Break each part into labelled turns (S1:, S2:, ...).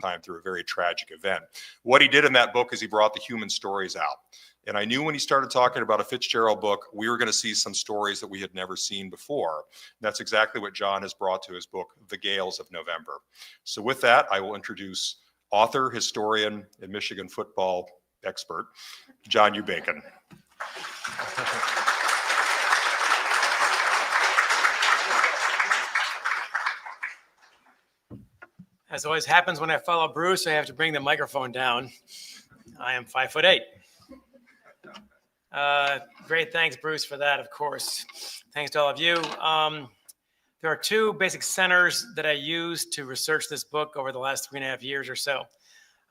S1: time through a very tragic event. What he did in that book is he brought the human stories out. And I knew when he started talking about a Fitzgerald book, we were going to see some stories that we had never seen before. And that's exactly what John has brought to his book, The Gales of November. So with that, I will introduce author, historian, and Michigan football expert, John U. Bacon.
S2: As always happens when I follow Bruce, I have to bring the microphone down. I am 5'8". Great, thanks, Bruce, for that, of course. Thanks to all of you. There are two basic centers that I used to research this book over the last 3.5 years or so.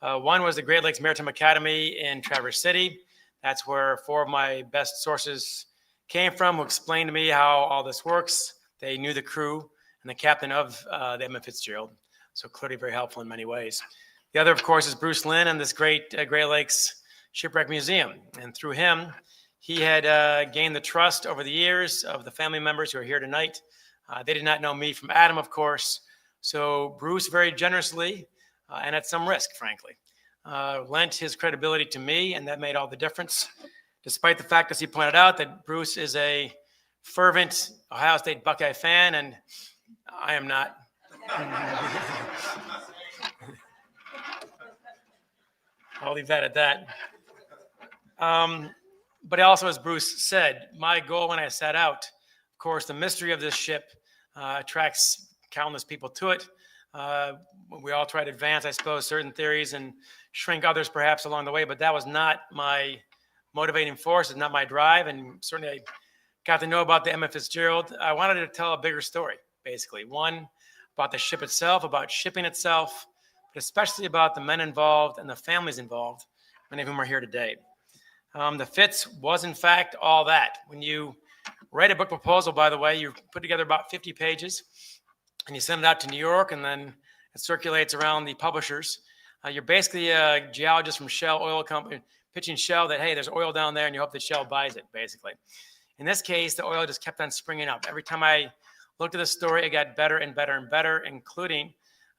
S2: One was the Great Lakes Maritime Academy in Traverse City. That's where 4 of my best sources came from, who explained to me how all this works. They knew the crew and the captain of the Edmund Fitzgerald. So clearly very helpful in many ways. The other, of course, is Bruce Lynn and this great Great Lakes Shipwreck Museum. And through him, he had gained the trust over the years of the family members who are here tonight. They did not know me from Adam, of course. So Bruce very generously, and at some risk, frankly, lent his credibility to me, and that made all the difference. Despite the fact, as he pointed out, that Bruce is a fervent Ohio State Buckeye fan, and I am not. I'll leave that at that. But also, as Bruce said, my goal when I set out, of course, the mystery of this ship attracts countless people to it. We all try to advance, I suppose, certain theories and shrink others perhaps along the way, but that was not my motivating force, it's not my drive, and certainly I got to know about the Edmund Fitzgerald. I wanted to tell a bigger story, basically. One, about the ship itself, about shipping itself, but especially about the men involved and the families involved, many of whom are here today. The Fitz was, in fact, all that. When you write a book proposal, by the way, you put together about 50 pages, and you send it out to New York, and then it circulates around the publishers. You're basically a geologist from Shell Oil Company pitching Shell that, hey, there's oil down there, and you hope that Shell buys it, basically. In this case, the oil just kept on springing up. Every time I looked at the story, it got better and better and better, including,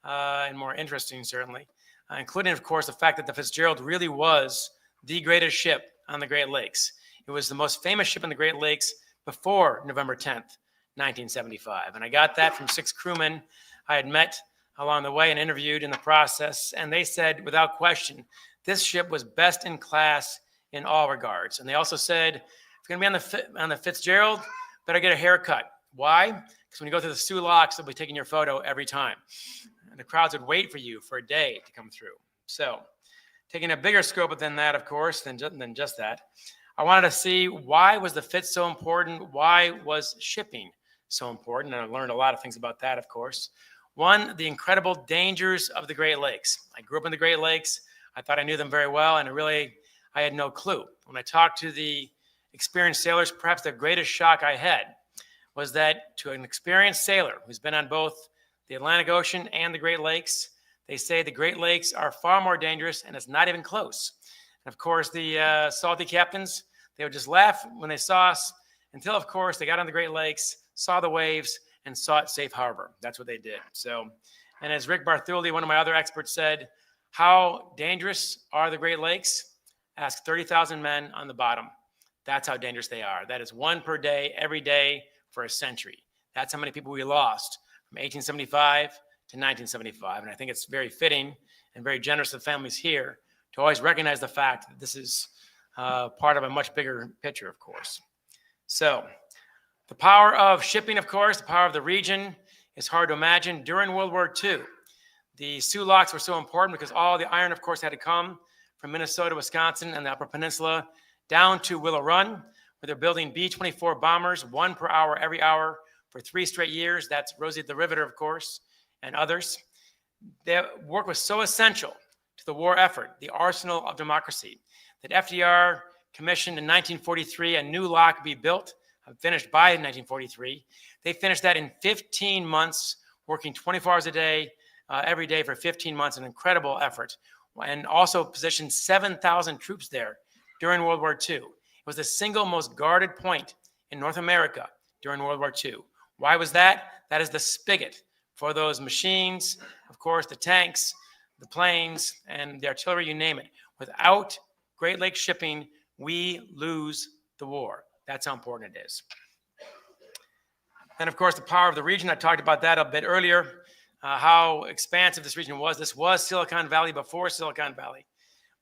S2: and more interesting, certainly, including, of course, the fact that the Fitzgerald really was the greatest ship on the Great Lakes. It was the most famous ship in the Great Lakes before November 10th, 1975. And I got that from 6 crewmen I had met along the way and interviewed in the process. And they said, without question, this ship was best in class in all regards. And they also said, if you're going to be on the Fitzgerald, better get a haircut. Why? Because when you go through the Sioux locks, they'll be taking your photo every time. And the crowds would wait for you for a day to come through. So taking a bigger scope than that, of course, than just that, I wanted to see, why was the Fitz so important? Why was shipping so important? And I learned a lot of things about that, of course. One, the incredible dangers of the Great Lakes. I grew up in the Great Lakes. I thought I knew them very well, and I had no clue. When I talked to the experienced sailors, perhaps the greatest shock I had was that to an experienced sailor who's been on both the Atlantic Ocean and the Great Lakes, they say the Great Lakes are far more dangerous, and it's not even close. And of course, the salty captains, they would just laugh when they saw us until, of course, they got on the Great Lakes, saw the waves, and sought safe harbor. That's what they did. So, and as Rick Barthuldi, one of my other experts, said, how dangerous are the Great Lakes? Ask 30,000 men on the bottom. That's how dangerous they are. That is 1 per day, every day for a century. That's how many people we lost from 1875 to 1975. And I think it's very fitting and very generous of the families here to always recognize the fact that this is part of a much bigger picture, of course. So the power of shipping, of course, the power of the region is hard to imagine. During World War II, the Sioux locks were so important because all the iron, of course, had to come from Minnesota, Wisconsin, and the Upper Peninsula down to Willow Run, where they're building B-24 bombers, 1 per hour, every hour, for 3 straight years. That's Rosie the Riveter, of course, and others. Their work was so essential to the war effort, the arsenal of democracy, that FDR commissioned in 1943 a new lock be built, finished by 1943. They finished that in 15 months, working 24 hours a day, every day for 15 months, an incredible effort, and also positioned 7,000 troops there during World War II. It was the single most guarded point in North America during World War II. Why was that? That is the spigot for those machines, of course, the tanks, the planes, and the artillery, you name it. Without Great Lakes shipping, we lose the war. That's how important it is. And of course, the power of the region. I talked about that a bit earlier, how expansive this region was. This was Silicon Valley before Silicon Valley.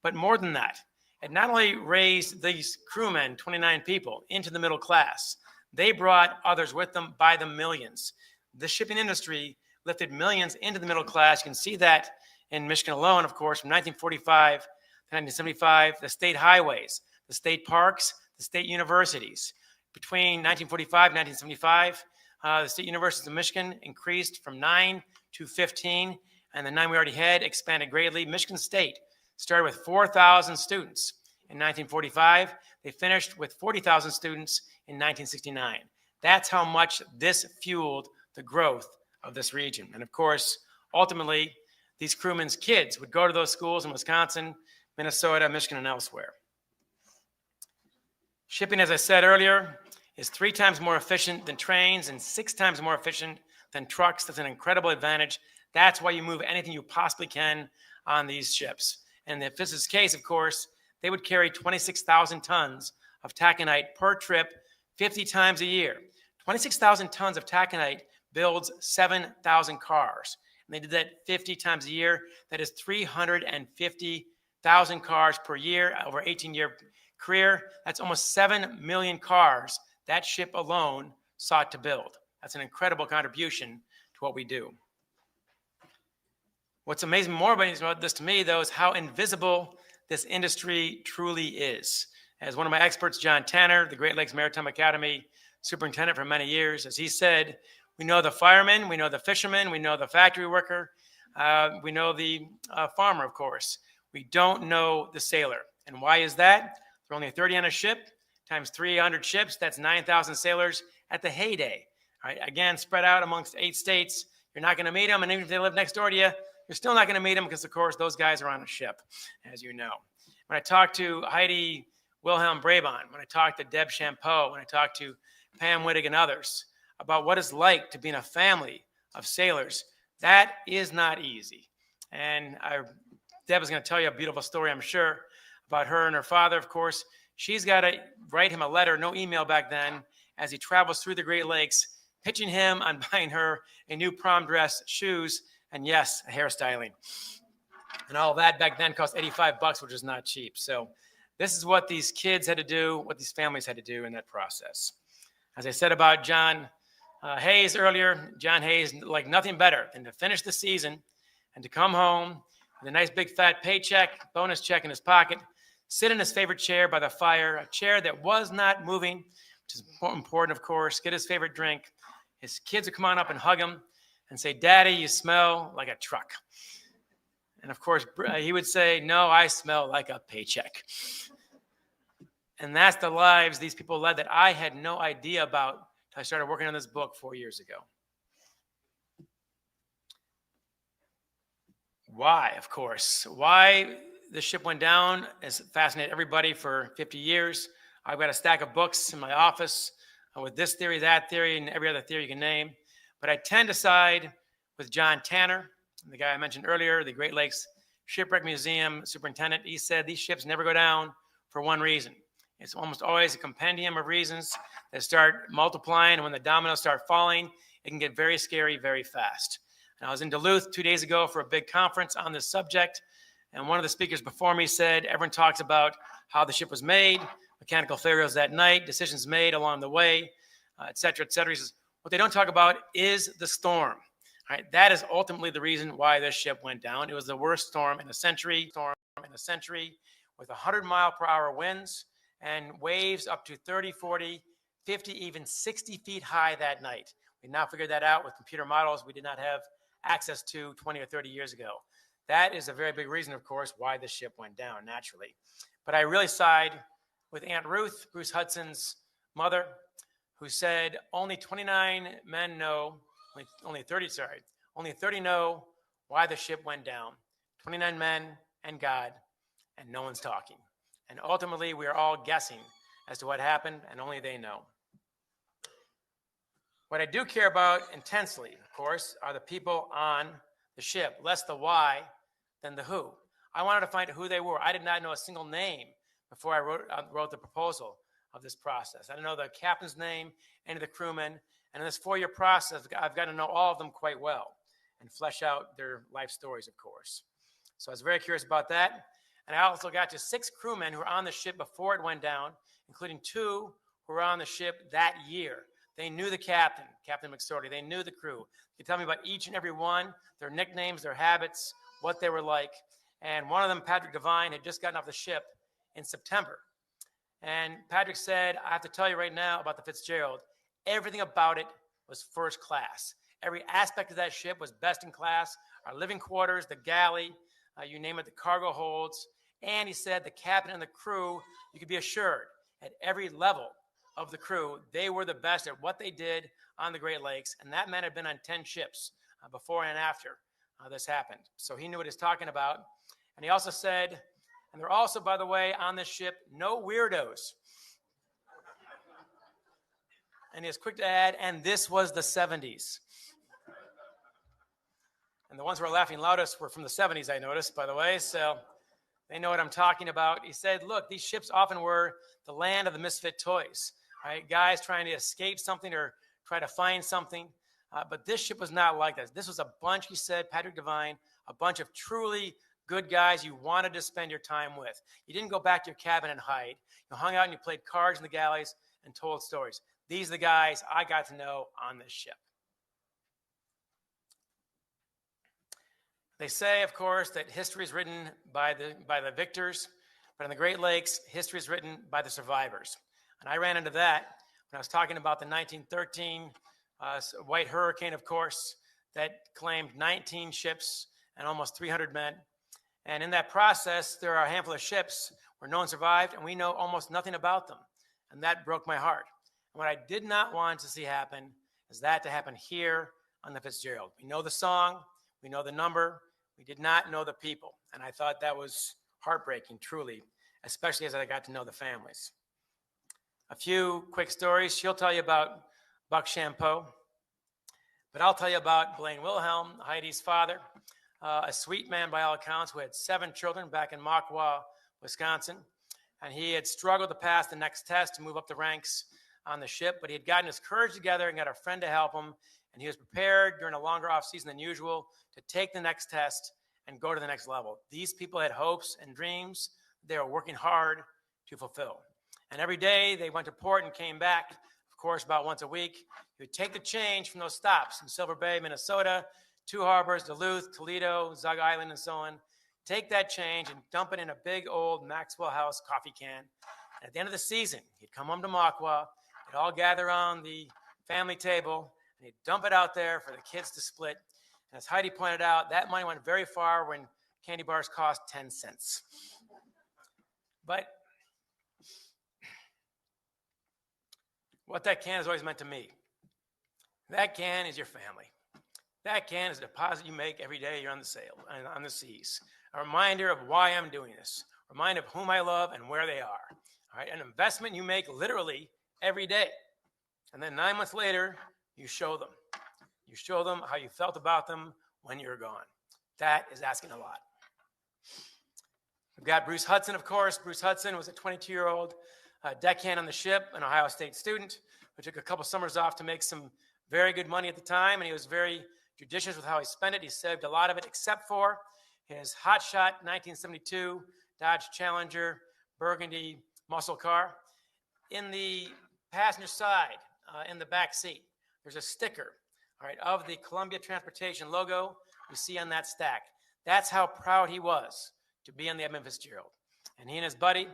S2: But more than that, it not only raised these crewmen, 29 people, into the middle class, they brought others with them by the millions. The shipping industry lifted millions into the middle class. You can see that in Michigan alone, of course, from 1945 to 1975, the state highways, the state parks, the state universities. Between 1945 and 1975, the state universities of Michigan increased from 9 to 15, and the 9 we already had expanded greatly. Michigan State started with 4,000 students in 1945. They finished with 40,000 students in 1969. That's how much this fueled the growth of this region. And of course, ultimately, these crewmen's kids would go to those schools in Wisconsin, Minnesota, Michigan, and elsewhere. Shipping, as I said earlier, is 3 times more efficient than trains and 6 times more efficient than trucks. That's an incredible advantage. That's why you move anything you possibly can on these ships. And if this is the case, of course, they would carry 26,000 tons of taconite per trip 50 times a year. 26,000 tons of taconite builds 7,000 cars. And they did that 50 times a year. That is 350,000 cars per year over an 18-year career. That's almost 7 million cars that ship alone sought to build. That's an incredible contribution to what we do. What's amazing more about this to me, though, is how invisible this industry truly is. As one of my experts, John Tanner, the Great Lakes Maritime Academy superintendent for many years, as he said, we know the fireman, we know the fisherman, we know the factory worker, we know the farmer, of course. We don't know the sailor. And why is that? There are only 30 on a ship, times 300 ships, that's 9,000 sailors at the heyday. All right, again, spread out amongst 8 states. You're not going to meet them, and even if they live next door to you, you're still not going to meet them because, of course, those guys are on a ship, as you know. When I talk to Heidi Wilhelm Brabant, when I talk to Deb Champeau, when I talk to Pam Wittig and others about what it's like to be in a family of sailors, that is not easy. And Deb is going to tell you a beautiful story, I'm sure, about her and her father, of course. She's got to write him a letter, no email back then, as he travels through the Great Lakes, pitching him on buying her a new prom dress, shoes, and yes, a hairstyling. And all that back then cost $85, which is not cheap. So this is what these kids had to do, what these families had to do in that process. As I said about John Hayes earlier, John Hayes like nothing better than to finish the season and to come home with a nice big fat paycheck, bonus check in his pocket, sit in his favorite chair by the fire, a chair that was not moving, which is important, of course, get his favorite drink. His kids would come on up and hug him and say, "Daddy, you smell like a truck." And of course, he would say, "No, I smell like a paycheck." And that's the lives these people led that I had no idea about until I started working on this book 4 years ago. Why, of course, why the ship went down has fascinated everybody for 50 years. I've got a stack of books in my office with this theory, that theory, and every other theory you can name. But I tend to side with John Tanner, the guy I mentioned earlier, the Great Lakes Shipwreck Museum superintendent. He said these ships never go down for one reason. It's almost always a compendium of reasons that start multiplying, and when the dominoes start falling, it can get very scary very fast. And I was in Duluth 2 days ago for a big conference on this subject, and one of the speakers before me said, everyone talks about how the ship was made, mechanical failures that night, decisions made along the way, et cetera, et cetera. He says, what they don't talk about is the storm. All right, that is ultimately the reason why this ship went down. It was the worst storm in a century, with 100-mile-per-hour winds and waves up to 30, 40, 50, even 60 feet high that night. We now figured that out with computer models we did not have access to 20 or 30 years ago. That is a very big reason, of course, why this ship went down, naturally. But I really side with Aunt Ruth, Bruce Hudson's mother, who said only 29 men know, only 30 know why the ship went down. 29 men and God, and no one's talking. And ultimately, we are all guessing as to what happened, and only they know. What I do care about intensely, of course, are the people on the ship, less the why, than the who. I wanted to find out who they were. I did not know a single name before I wrote the proposal of this process. I didn't know the captain's name, any of the crewmen. And in this 4-year process, I've got to know all of them quite well and flesh out their life stories, of course. So I was very curious about that. And I also got to 6 crewmen who were on the ship before it went down, including 2 who were on the ship that year. They knew the captain, Captain McSorley. They knew the crew. They tell me about each and every one, their nicknames, their habits, what they were like. And one of them, Patrick Devine, had just gotten off the ship in September. And Patrick said, I have to tell you right now about the Fitzgerald, everything about it was first class. Every aspect of that ship was best in class. Our living quarters, the galley, you name it, the cargo holds. And he said the captain and the crew, you could be assured, at every level of the crew, they were the best at what they did on the Great Lakes. And that man had been on 10 ships before and after this happened. So he knew what he was talking about. And he also said, and there are also, by the way, on this ship, no weirdos. And he was quick to add, and this was the 70s. And the ones who were laughing loudest were from the 70s, I noticed, by the way. So they know what I'm talking about. He said, look, these ships often were the land of the misfit toys, right? Guys trying to escape something or try to find something. But this ship was not like that. This was a bunch, he said, Patrick Devine, a bunch of truly good guys you wanted to spend your time with. You didn't go back to your cabin and hide. You hung out and you played cards in the galleys and told stories. These are the guys I got to know on this ship. They say, of course, that history is written by the victors, but in the Great Lakes, history is written by the survivors. And I ran into that when I was talking about the 1913 White Hurricane, of course, that claimed 19 ships and almost 300 men. And in that process, there are a handful of ships where no one survived, and we know almost nothing about them. And that broke my heart. And what I did not want to see happen is that to happen here on the Fitzgerald. We know the song, we know the number, we did not know the people. And I thought that was heartbreaking, truly, especially as I got to know the families. A few quick stories. She'll tell you about Buck Champeau, but I'll tell you about Blaine Wilhelm, Heidi's father, a sweet man by all accounts who had 7 children back in Makwa, Wisconsin. And he had struggled to pass the next test to move up the ranks on the ship, but he had gotten his courage together and got a friend to help him. And he was prepared during a longer off season than usual to take the next test and go to the next level. These people had hopes and dreams they were working hard to fulfill. And every day they went to port and came back, of course, about once a week. He would take the change from those stops in Silver Bay, Minnesota, 2 harbors, Duluth, Toledo, Zug Island, and so on. Take that change and dump it in a big old Maxwell House coffee can. And at the end of the season, he'd come home to Makwa. They'd all gather around the family table, and he'd dump it out there for the kids to split. And as Heidi pointed out, that money went very far when candy bars cost 10 cents. But what that can has always meant to me, that can is your family. That can is a deposit you make every day you're on the sail, on the seas. A reminder of why I'm doing this. A reminder of whom I love and where they are. All right, an investment you make literally every day. And then 9 months later, you show them. You show them how you felt about them when you're gone. That is asking a lot. We've got Bruce Hudson, of course. Bruce Hudson was a 22-year-old deckhand on the ship, an Ohio State student who took a couple summers off to make some very good money at the time, and he was very judicious with how he spent it. He saved a lot of it, except for his hotshot 1972 Dodge Challenger burgundy muscle car. In the passenger side, in the back seat, there's a sticker, all right, of the Columbia Transportation logo you see on that stack. That's how proud he was to be on the Edmund Fitzgerald. And he and his buddy,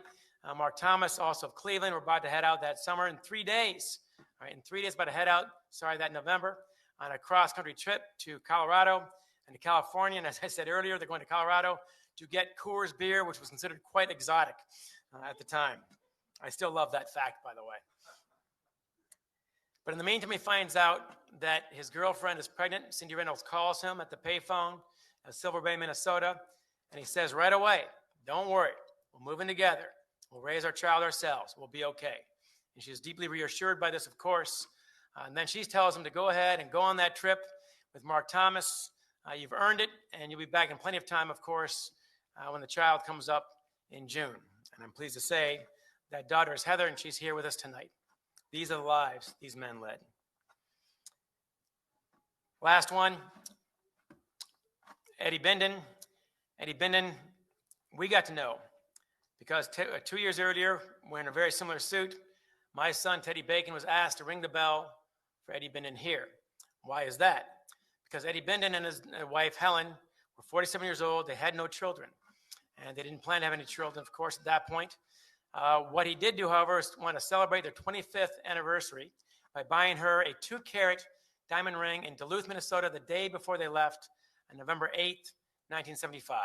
S2: Mark Thomas, also of Cleveland, were about to head out that summer in 3 days. All right, in 3 days, about to head out, that November, on a cross-country trip to Colorado and to California. And as I said earlier, they're going to Colorado to get Coors beer, which was considered quite exotic at the time. I still love that fact, by the way. But in the meantime, he finds out that his girlfriend is pregnant. Cindy Reynolds calls him at the payphone at Silver Bay, Minnesota, and he says right away, don't worry, we'll move in together. We'll raise our child ourselves. We'll be okay. And she's deeply reassured by this, of course. And then she tells him to go ahead and go on that trip with Mark Thomas You've earned it, and you'll be back in plenty of time, of course, when the child comes up in June. And I'm pleased to say that daughter is Heather, and she's here with us tonight. These are the lives these men led. Last one, Eddie Bindon. Eddie Bindon, we got to know because 2 years earlier, wearing a very similar suit, my son, Teddy Bacon, was asked to ring the bell for Eddie Bindon here. Why is that? Because Eddie Bindon and his wife, Helen, were 47 years old. They had no children, and they didn't plan to have any children, of course, at that point. What he did do, however, is want to celebrate their 25th anniversary by buying her a 2-carat diamond ring in Duluth, Minnesota, the day before they left on November 8th, 1975.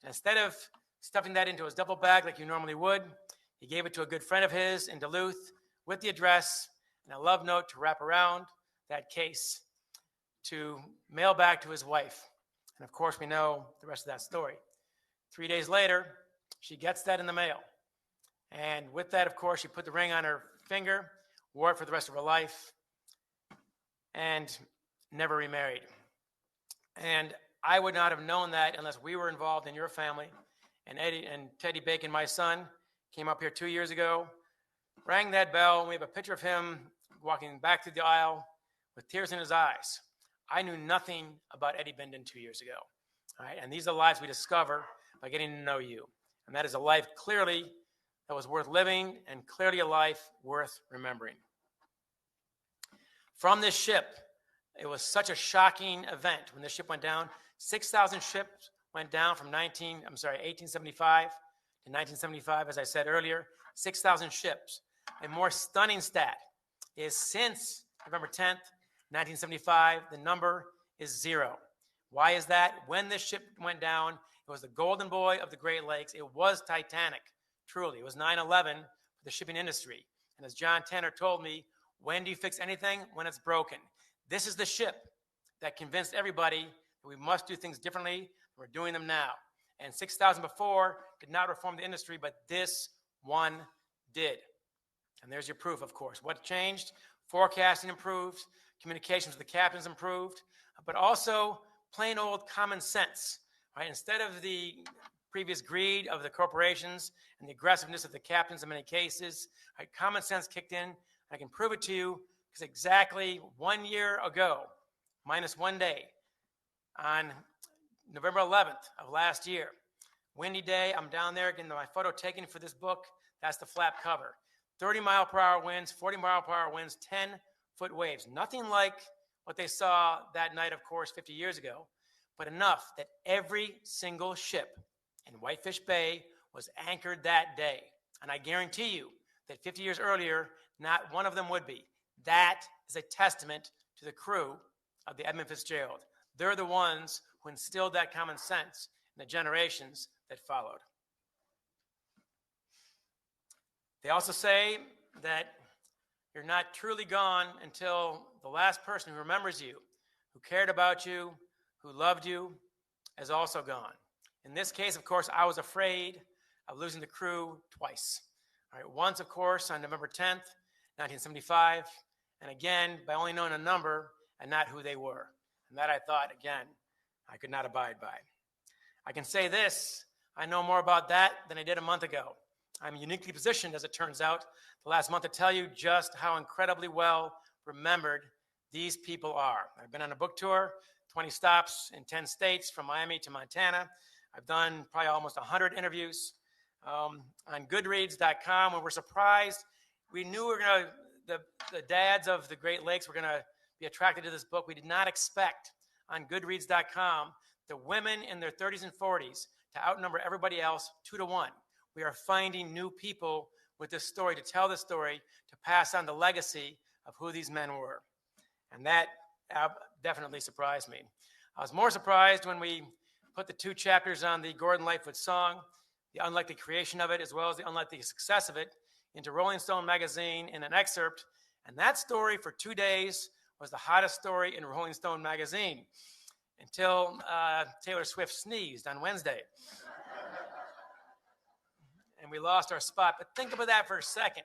S2: And instead of stuffing that into his duffel bag like you normally would, he gave it to a good friend of his in Duluth with the address and a love note to wrap around that case to mail back to his wife. And of course, we know the rest of that story. 3 days later, she gets that in the mail. And with that, of course, she put the ring on her finger, wore it for the rest of her life, and never remarried. And I would not have known that unless we were involved in your family. And Teddy Bacon, my son, came up here 2 years ago, rang that bell. We have a picture of him walking back through the aisle with tears in his eyes. I knew nothing about Eddie Bindon 2 years ago. All right? And these are the lives we discover by getting to know you. And that is a life clearly that was worth living and clearly a life worth remembering. From this ship, it was such a shocking event when the ship went down. 6,000 ships went down from 1875 to 1975, as I said earlier. 6,000 ships. A more stunning stat is since November 10th, 1975, the number is 0. Why is that? When this ship went down, it was the golden boy of the Great Lakes. It was Titanic, truly. It was 9/11 for the shipping industry. And as John Tanner told me, when do you fix anything? When it's broken. This is the ship that convinced everybody that we must do things differently. We're doing them now. And 6,000 before did not reform the industry, but this one did. And there's your proof, of course. What changed? Forecasting improved, communications with the captains improved, but also plain old common sense. Right? Instead of the previous greed of the corporations and the aggressiveness of the captains in many cases, right, common sense kicked in. I can prove it to you because exactly 1 year ago, minus 1 day, on November 11th of last year, windy day, I'm down there getting my photo taken for this book. That's the flap cover. 30-mile-per-hour winds, 40-mile-per-hour winds, 10-foot waves. Nothing like what they saw that night, of course, 50 years ago, but enough that every single ship in Whitefish Bay was anchored that day. And I guarantee you that 50 years earlier, not one of them would be. That is a testament to the crew of the Edmund Fitzgerald. They're the ones who instilled that common sense in the generations that followed. They also say that you're not truly gone until the last person who remembers you, who cared about you, who loved you, is also gone. In this case, of course, I was afraid of losing the crew twice. All right, once, of course, on November 10th, 1975, and again, by only knowing a number and not who they were. And that I thought, again, I could not abide by. I can say this, I know more about that than I did a month ago. I'm uniquely positioned, as it turns out, the last month to tell you just how incredibly well remembered these people are. I've been on a book tour, 20 stops in 10 states from Miami to Montana. I've done probably almost 100 interviews on Goodreads.com. When we're surprised, we knew the dads of the Great Lakes were going to be attracted to this book. We did not expect on Goodreads.com the women in their 30s and 40s to outnumber everybody else 2-1. We are finding new people with this story to tell the story, to pass on the legacy of who these men were. And that definitely surprised me. I was more surprised when we put the 2 chapters on the Gordon Lightfoot song, the unlikely creation of it, as well as the unlikely success of it, into Rolling Stone magazine in an excerpt. And that story for 2 days was the hottest story in Rolling Stone magazine until Taylor Swift sneezed on Wednesday. And we lost our spot. But think about that for a second.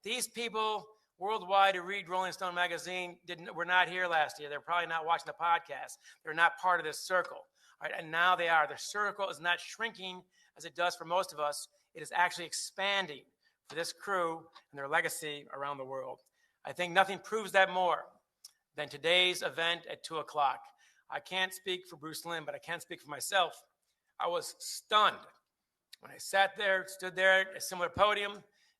S2: These people worldwide who read Rolling Stone magazine were not here last year. They're probably not watching the podcast. They're not part of this circle. All right, and now they are. The circle is not shrinking as it does for most of us. It is actually expanding for this crew and their legacy around the world. I think nothing proves that more than today's event at 2 o'clock. I can't speak for Bruce Lynn, but I can speak for myself. I was stunned when I stood there at a similar podium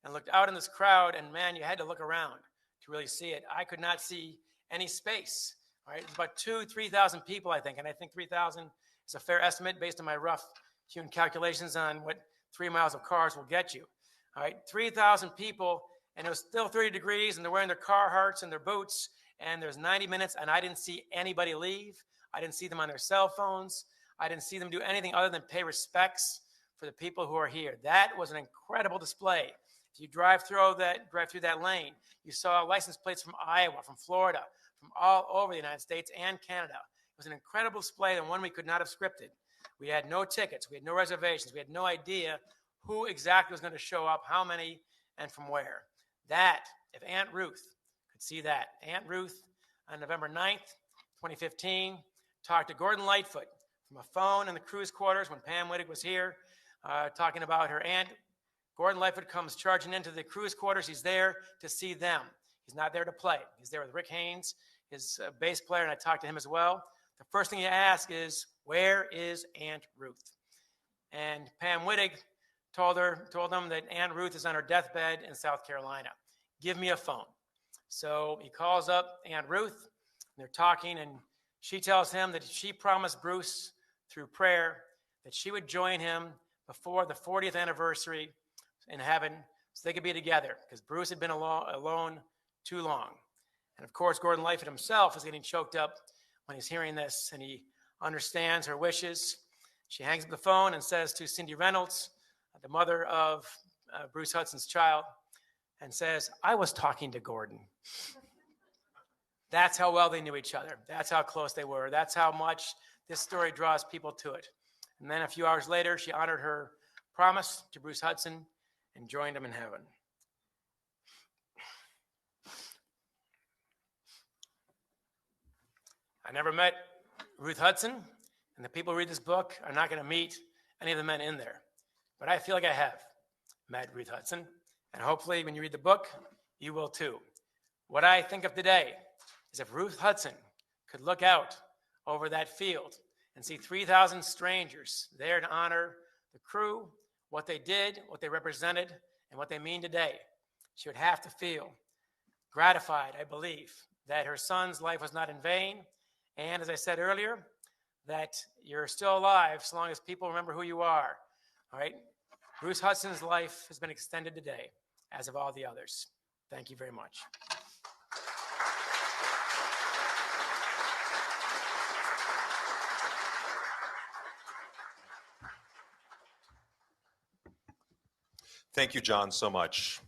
S2: and looked out in this crowd, and man, you had to look around to really see it. I could not see any space. All right, it's about 3,000 people, I think, and I think 3,000 is a fair estimate based on my rough hewn calculations on what 3 miles of cars will get you. All right, 3,000 people, and it was still 30 degrees, and they're wearing their Carhartts and their boots, and there's 90 minutes, and I didn't see anybody leave. I didn't see them on their cell phones. I didn't see them do anything other than pay respects for the people who are here. That was an incredible display. If you drive through that lane, you saw license plates from Iowa, from Florida, from all over the United States and Canada. It was an incredible display and one we could not have scripted. We had no tickets. We had no reservations. We had no idea who exactly was going to show up, how many, and from where. That, if Aunt Ruth could see that. Aunt Ruth, on November 9th, 2015, talked to Gordon Lightfoot from a phone in the crew's quarters when Pam Wittig was here, talking about her aunt. Gordon Lightfoot comes charging into the crew's quarters. He's there to see them. He's not there to play. He's there with Rick Haynes, his bass player, and I talked to him as well. The first thing you ask is, where is Aunt Ruth? And Pam Wittig told them that Aunt Ruth is on her deathbed in South Carolina. Give me a phone. So he calls up Aunt Ruth, and they're talking, and she tells him that she promised Bruce through prayer that she would join him before the 40th anniversary in heaven so they could be together, because Bruce had been alone too long. And of course, Gordon Lightfoot himself is getting choked up when he's hearing this, and he understands her wishes. She hangs up the phone and says to Cindy Reynolds, the mother of Bruce Hudson's child, and says, I was talking to Gordon. That's how well they knew each other. That's how close they were. That's how much this story draws people to it. And then a few hours later, she honored her promise to Bruce Hudson and joined him in heaven. I never met Ruth Hudson, and the people who read this book are not going to meet any of the men in there. But I feel like I have met Ruth Hudson, and hopefully when you read the book, you will too. What I think of today is if Ruth Hudson could look out over that field and see 3,000 strangers there to honor the crew, what they did, what they represented, and what they mean today, she would have to feel gratified, I believe, that her son's life was not in vain. And as I said earlier, that you're still alive so long as people remember who you are. All right? Bruce Hudson's life has been extended today, as have all the others. Thank you very much.
S1: Thank you, John, so much.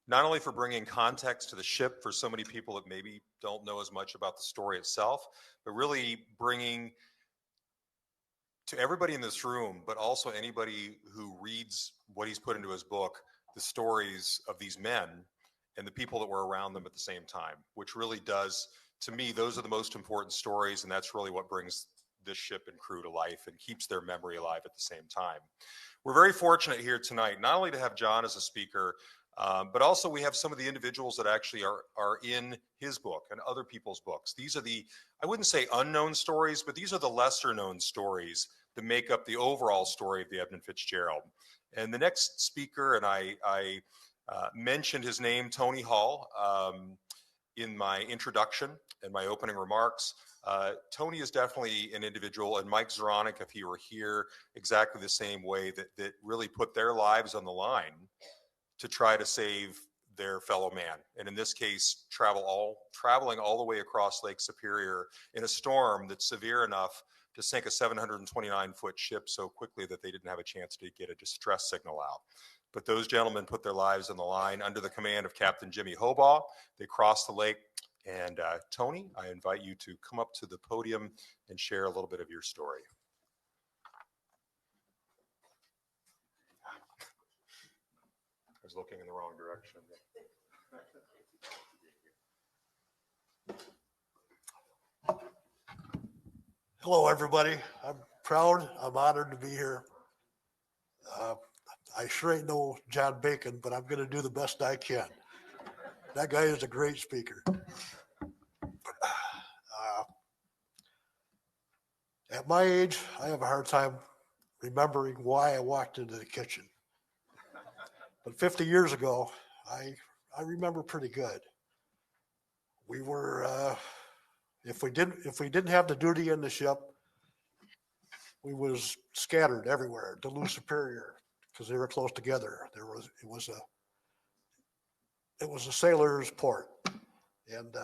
S1: Not only for bringing context to the ship for so many people that maybe don't know as much about the story itself, but really bringing to everybody in this room, but also anybody who reads what he's put into his book, the stories of these men and the people that were around them at the same time, which really does, to me, those are the most important stories, and that's really what brings this ship and crew to life and keeps their memory alive at the same time. We're very fortunate here tonight, not only to have John as a speaker, but also we have some of the individuals that actually are in his book and other people's books. These are the, I wouldn't say unknown stories, but these are the lesser known stories that make up the overall story of the Edmund Fitzgerald. And the next speaker, and I mentioned his name, Tony Hall, in my introduction and my opening remarks. Tony is definitely an individual, and Mike Zaranek, if he were here, exactly the same way, that really put their lives on the line to try to save their fellow man. And in this case, traveling all the way across Lake Superior in a storm that's severe enough to sink a 729-foot ship so quickly that they didn't have a chance to get a distress signal out. But those gentlemen put their lives on the line under the command of Captain Jimmy Hobaugh. They crossed the lake. And Tony, I invite you to come up to the podium and share a little bit of your story. I was looking in the wrong direction.
S3: Hello, everybody. I'm proud. I'm honored to be here. Uh, I sure ain't no John Bacon, but I'm going to do the best I can. That guy is a great speaker. At my age, I have a hard time remembering why I walked into the kitchen. But 50 years ago, I remember pretty good. We were, if we didn't have the duty in the ship, we was scattered everywhere. Duluth Superior, because they were close together. It was a sailor's port, and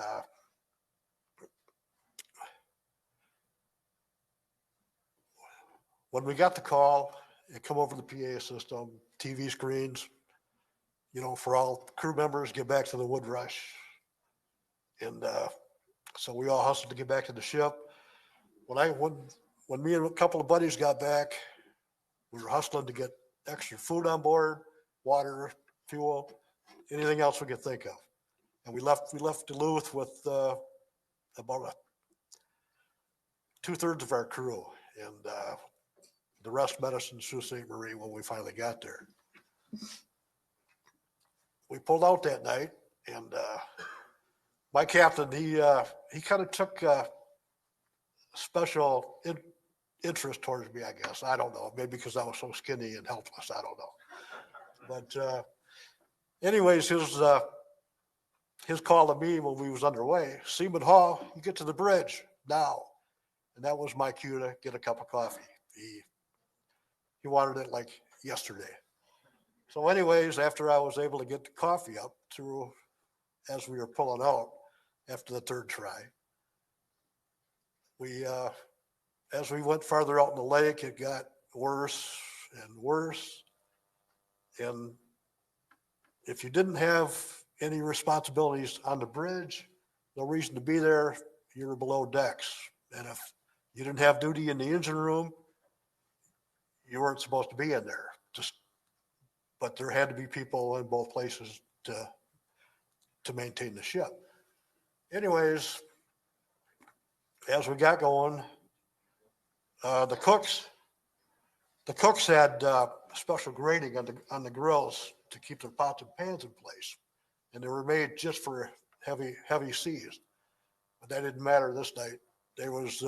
S3: when we got the call, it come over the PA system, TV screens, for all crew members, get back to the wood rush. And so we all hustled to get back to the ship. When me and a couple of buddies got back, we were hustling to get extra food on board, water, fuel, anything else we could think of. And we left Duluth with about 2/3 of our crew, and the rest met us in Sault Ste. Marie when we finally got there. We pulled out that night, and my captain, he kind of took special interest towards me, I guess. I don't know, maybe because I was so skinny and helpless. I don't know. But anyways, his call to me when we was underway, Seaman Hall, you get to the bridge now. And that was my cue to get a cup of coffee. He wanted it like yesterday. So anyways, after I was able to get the coffee up through, as we were pulling out after the third try, as we went farther out in the lake, it got worse and worse. And if you didn't have any responsibilities on the bridge, no reason to be there, you were below decks. And if you didn't have duty in the engine room, you weren't supposed to be in there. But there had to be people in both places to maintain the ship. Anyways, as we got going, the cooks had special grating on the grills to keep their pots and pans in place, and they were made just for heavy seas. But that didn't matter this night. They was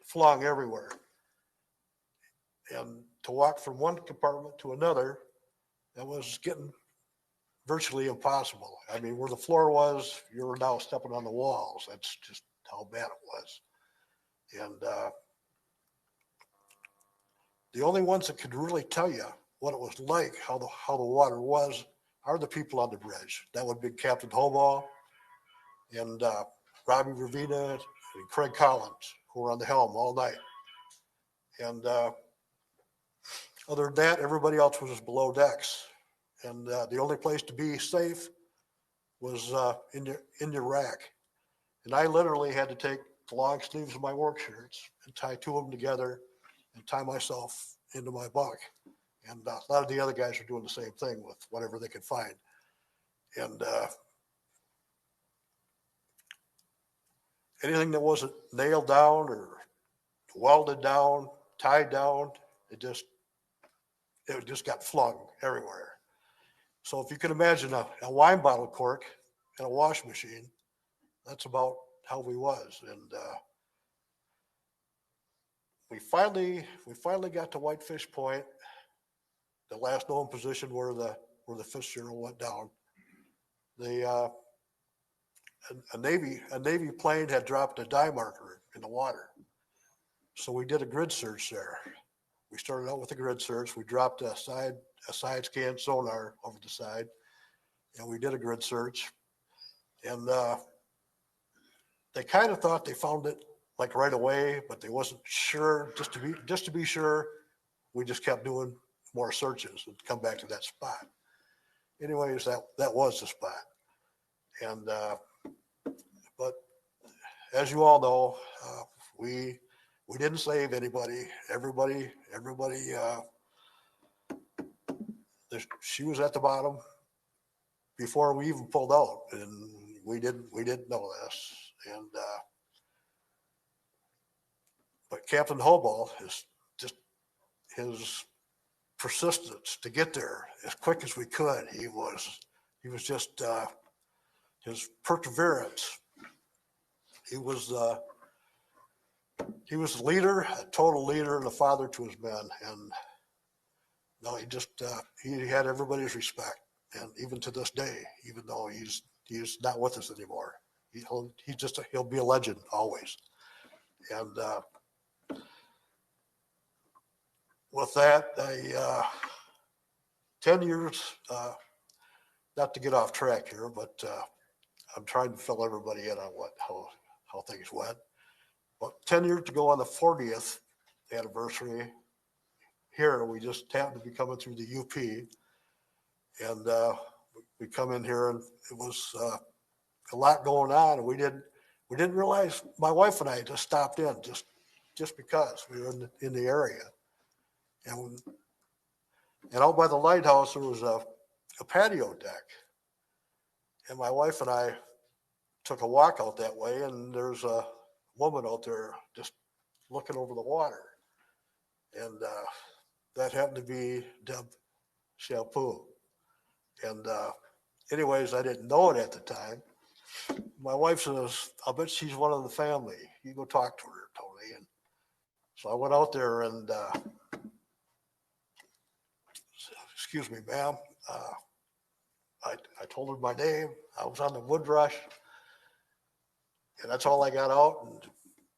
S3: flung everywhere, and to walk from one compartment to another, that was getting virtually impossible. I mean, where the floor was, you were now stepping on the walls. That's just how bad it was. And the only ones that could really tell you what it was like, how the water was, are the people on the bridge. That would be Captain Hobaugh and Robbie Ravina and Craig Collins, who were on the helm all night. And other than that, everybody else was below decks. And the only place to be safe was in your rack. And I literally had to take the long sleeves of my work shirts and tie two of them together and tie myself into my bunk. And a lot of the other guys were doing the same thing with whatever they could find. And anything that wasn't nailed down or welded down, tied down, it just got flung everywhere. So if you can imagine a wine bottle cork and a wash machine, that's about how we was. And we finally got to Whitefish Point, the last known position where the Fitzgerald went down. A Navy plane had dropped a dye marker in the water, so we did a grid search there. We started out with a grid search. We dropped a side scan sonar over the side, and we did a grid search. And they kind of thought they found it like right away, but they wasn't sure. Just to be sure, we just kept doing more searches and come back to that spot. Anyways, that was the spot. And but as you all know, we didn't save anybody. Everybody. She was at the bottom. before we even pulled out, and we didn't know this. And but Captain Hoball is just his persistence to get there as quick as we could. He was just his perseverance. He was the leader, a total leader, and a father to his men. And no, he just he had everybody's respect. And even to this day, even though he's not with us anymore, he'll be a legend always. And with that, 10 years, not to get off track here, but I'm trying to fill everybody in on how things went. But 10 years to go on the 40th anniversary here, we just happened to be coming through the UP, and we come in here, and it was a lot going on, and we didn't realize. My wife and I just stopped in just because we were in the area, and out by the lighthouse there was a patio deck, and my wife and I took a walk out that way, and there's a woman out there just looking over the water, and that happened to be Deb Shampoo. And anyways, I didn't know it at the time. My wife says, "I'll bet she's one of the family. You go talk to her, Tony." And so I went out there, and excuse me, ma'am. I told her my name. I was on the wood rush, and that's all I got out. And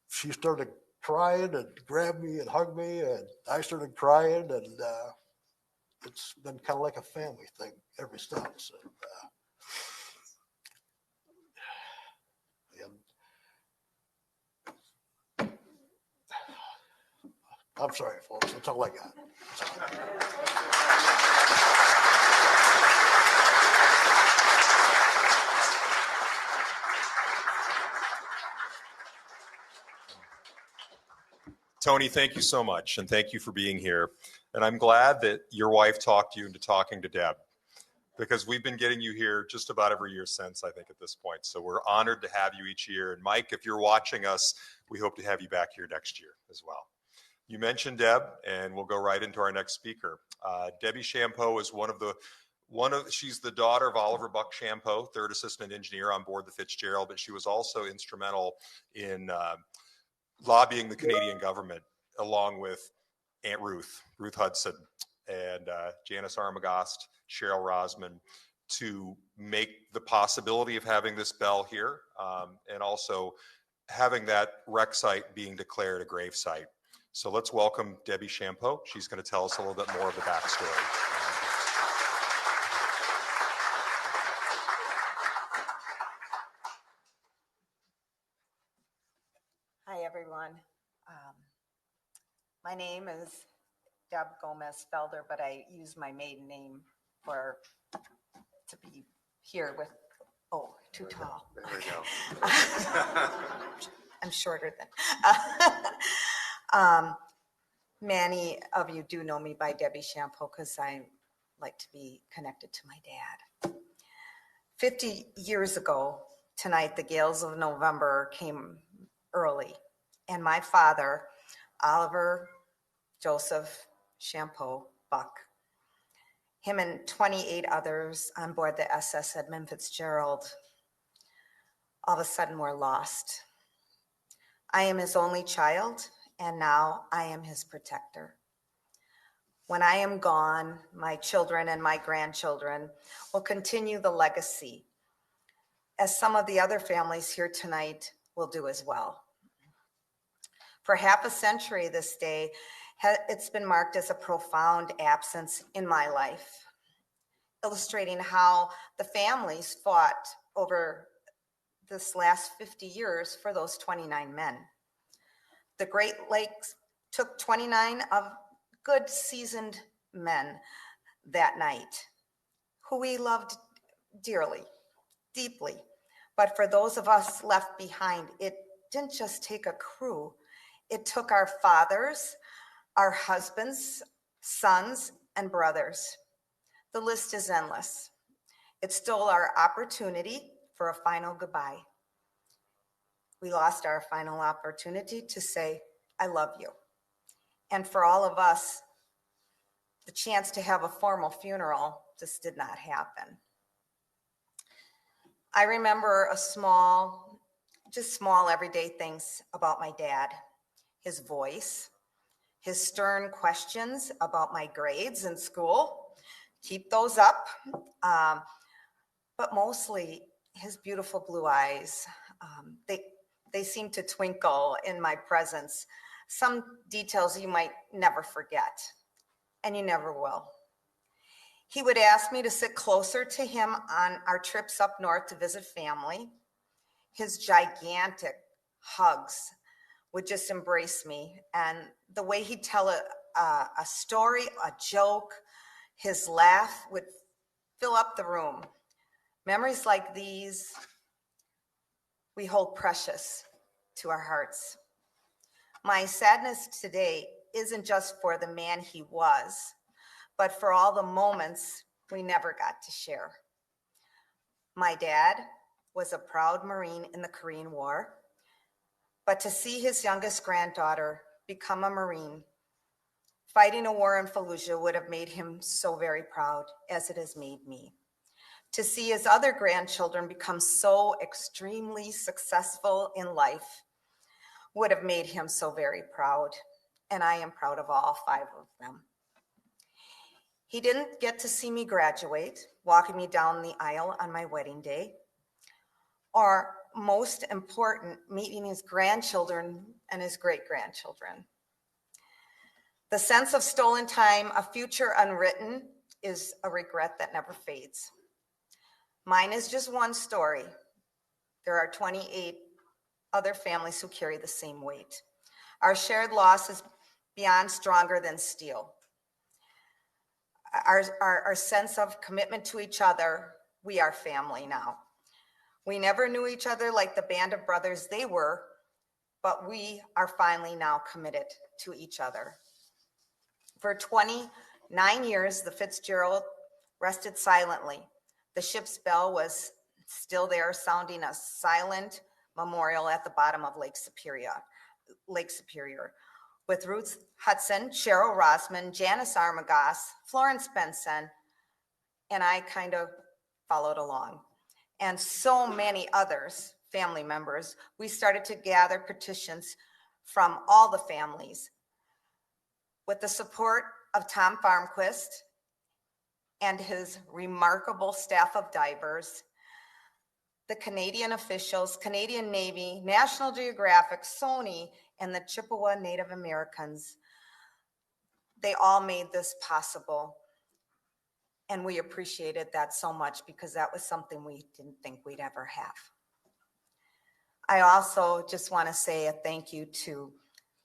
S3: she started crying and grabbed me and hugged me, and I started crying, and it's been kind of like a family thing ever since. And I'm sorry, folks. That's all I got.
S1: Tony, thank you so much, and thank you for being here. And I'm glad that your wife talked you into talking to Deb, because we've been getting you here just about every year since, I think, at this point. So we're honored to have you each year. And Mike, if you're watching us, we hope to have you back here next year as well. You mentioned Deb, and we'll go right into our next speaker. Debbie Champeau is she's the daughter of Oliver Buck Champeau, third assistant engineer on board the Fitzgerald, but she was also instrumental in lobbying the Canadian government, along with Aunt Ruth Hudson, and Janice Armagost, Cheryl Rosman, to make the possibility of having this bell here, and also having that wreck site being declared a grave site. So let's welcome Debbie Champeau. She's going to tell us a little bit more of the backstory.
S4: Hi, everyone. My name is Deb Gomez-Felder, but I use my maiden name to be here with, too tall.
S1: There we go.
S4: I'm shorter than. Many of you do know me by Debbie Champeau because I like to be connected to my dad. 50 years ago tonight, the gales of November came early, and my father, Oliver Joseph Champeau Buck, him and 28 others on board the SS Edmund Fitzgerald, all of a sudden were lost. I am his only child, and now I am his protector. When I am gone, my children and my grandchildren will continue the legacy, as some of the other families here tonight will do as well. For half a century this day, it's been marked as a profound absence in my life, illustrating how the families fought over this last 50 years for those 29 men. The Great Lakes took 29 of good seasoned men that night, who we loved dearly, deeply. But for those of us left behind, it didn't just take a crew. It took our fathers, our husbands, sons, and brothers. The list is endless. It stole our opportunity for a final goodbye. We lost our final opportunity to say, I love you. And for all of us, the chance to have a formal funeral just did not happen. I remember small everyday things about my dad. His voice, his stern questions about my grades in school. Keep those up. But mostly his beautiful blue eyes. They seem to twinkle in my presence. Some details you might never forget, and you never will. He would ask me to sit closer to him on our trips up north to visit family. His gigantic hugs would just embrace me. And the way he'd tell a story, a joke, his laugh would fill up the room. Memories like these, we hold precious to our hearts. My sadness today isn't just for the man he was, but for all the moments we never got to share. My dad was a proud Marine in the Korean War, but to see his youngest granddaughter become a Marine, fighting a war in Fallujah would have made him so very proud, as it has made me. To see his other grandchildren become so extremely successful in life would have made him so very proud, and I am proud of all 5 of them. He didn't get to see me graduate, walking me down the aisle on my wedding day, or most important, meeting his grandchildren and his great-grandchildren. The sense of stolen time, a future unwritten, is a regret that never fades. Mine is just one story. There are 28 other families who carry the same weight. Our shared loss is beyond stronger than steel. Our sense of commitment to each other, we are family now. We never knew each other like the band of brothers they were, but we are finally now committed to each other. For 29 years, the Fitzgerald rested silently. The ship's bell was still there, sounding a silent memorial at the bottom of Lake Superior. With Ruth Hudson, Cheryl Rosman, Janice Armagoss, Florence Benson, and I kind of followed along. And so many others, family members, we started to gather petitions from all the families. With the support of Tom Farmquist and his remarkable staff of divers, the Canadian officials, Canadian Navy, National Geographic, Sony, and the Chippewa Native Americans, they all made this possible. And we appreciated that so much because that was something we didn't think we'd ever have. I also just want to say a thank you to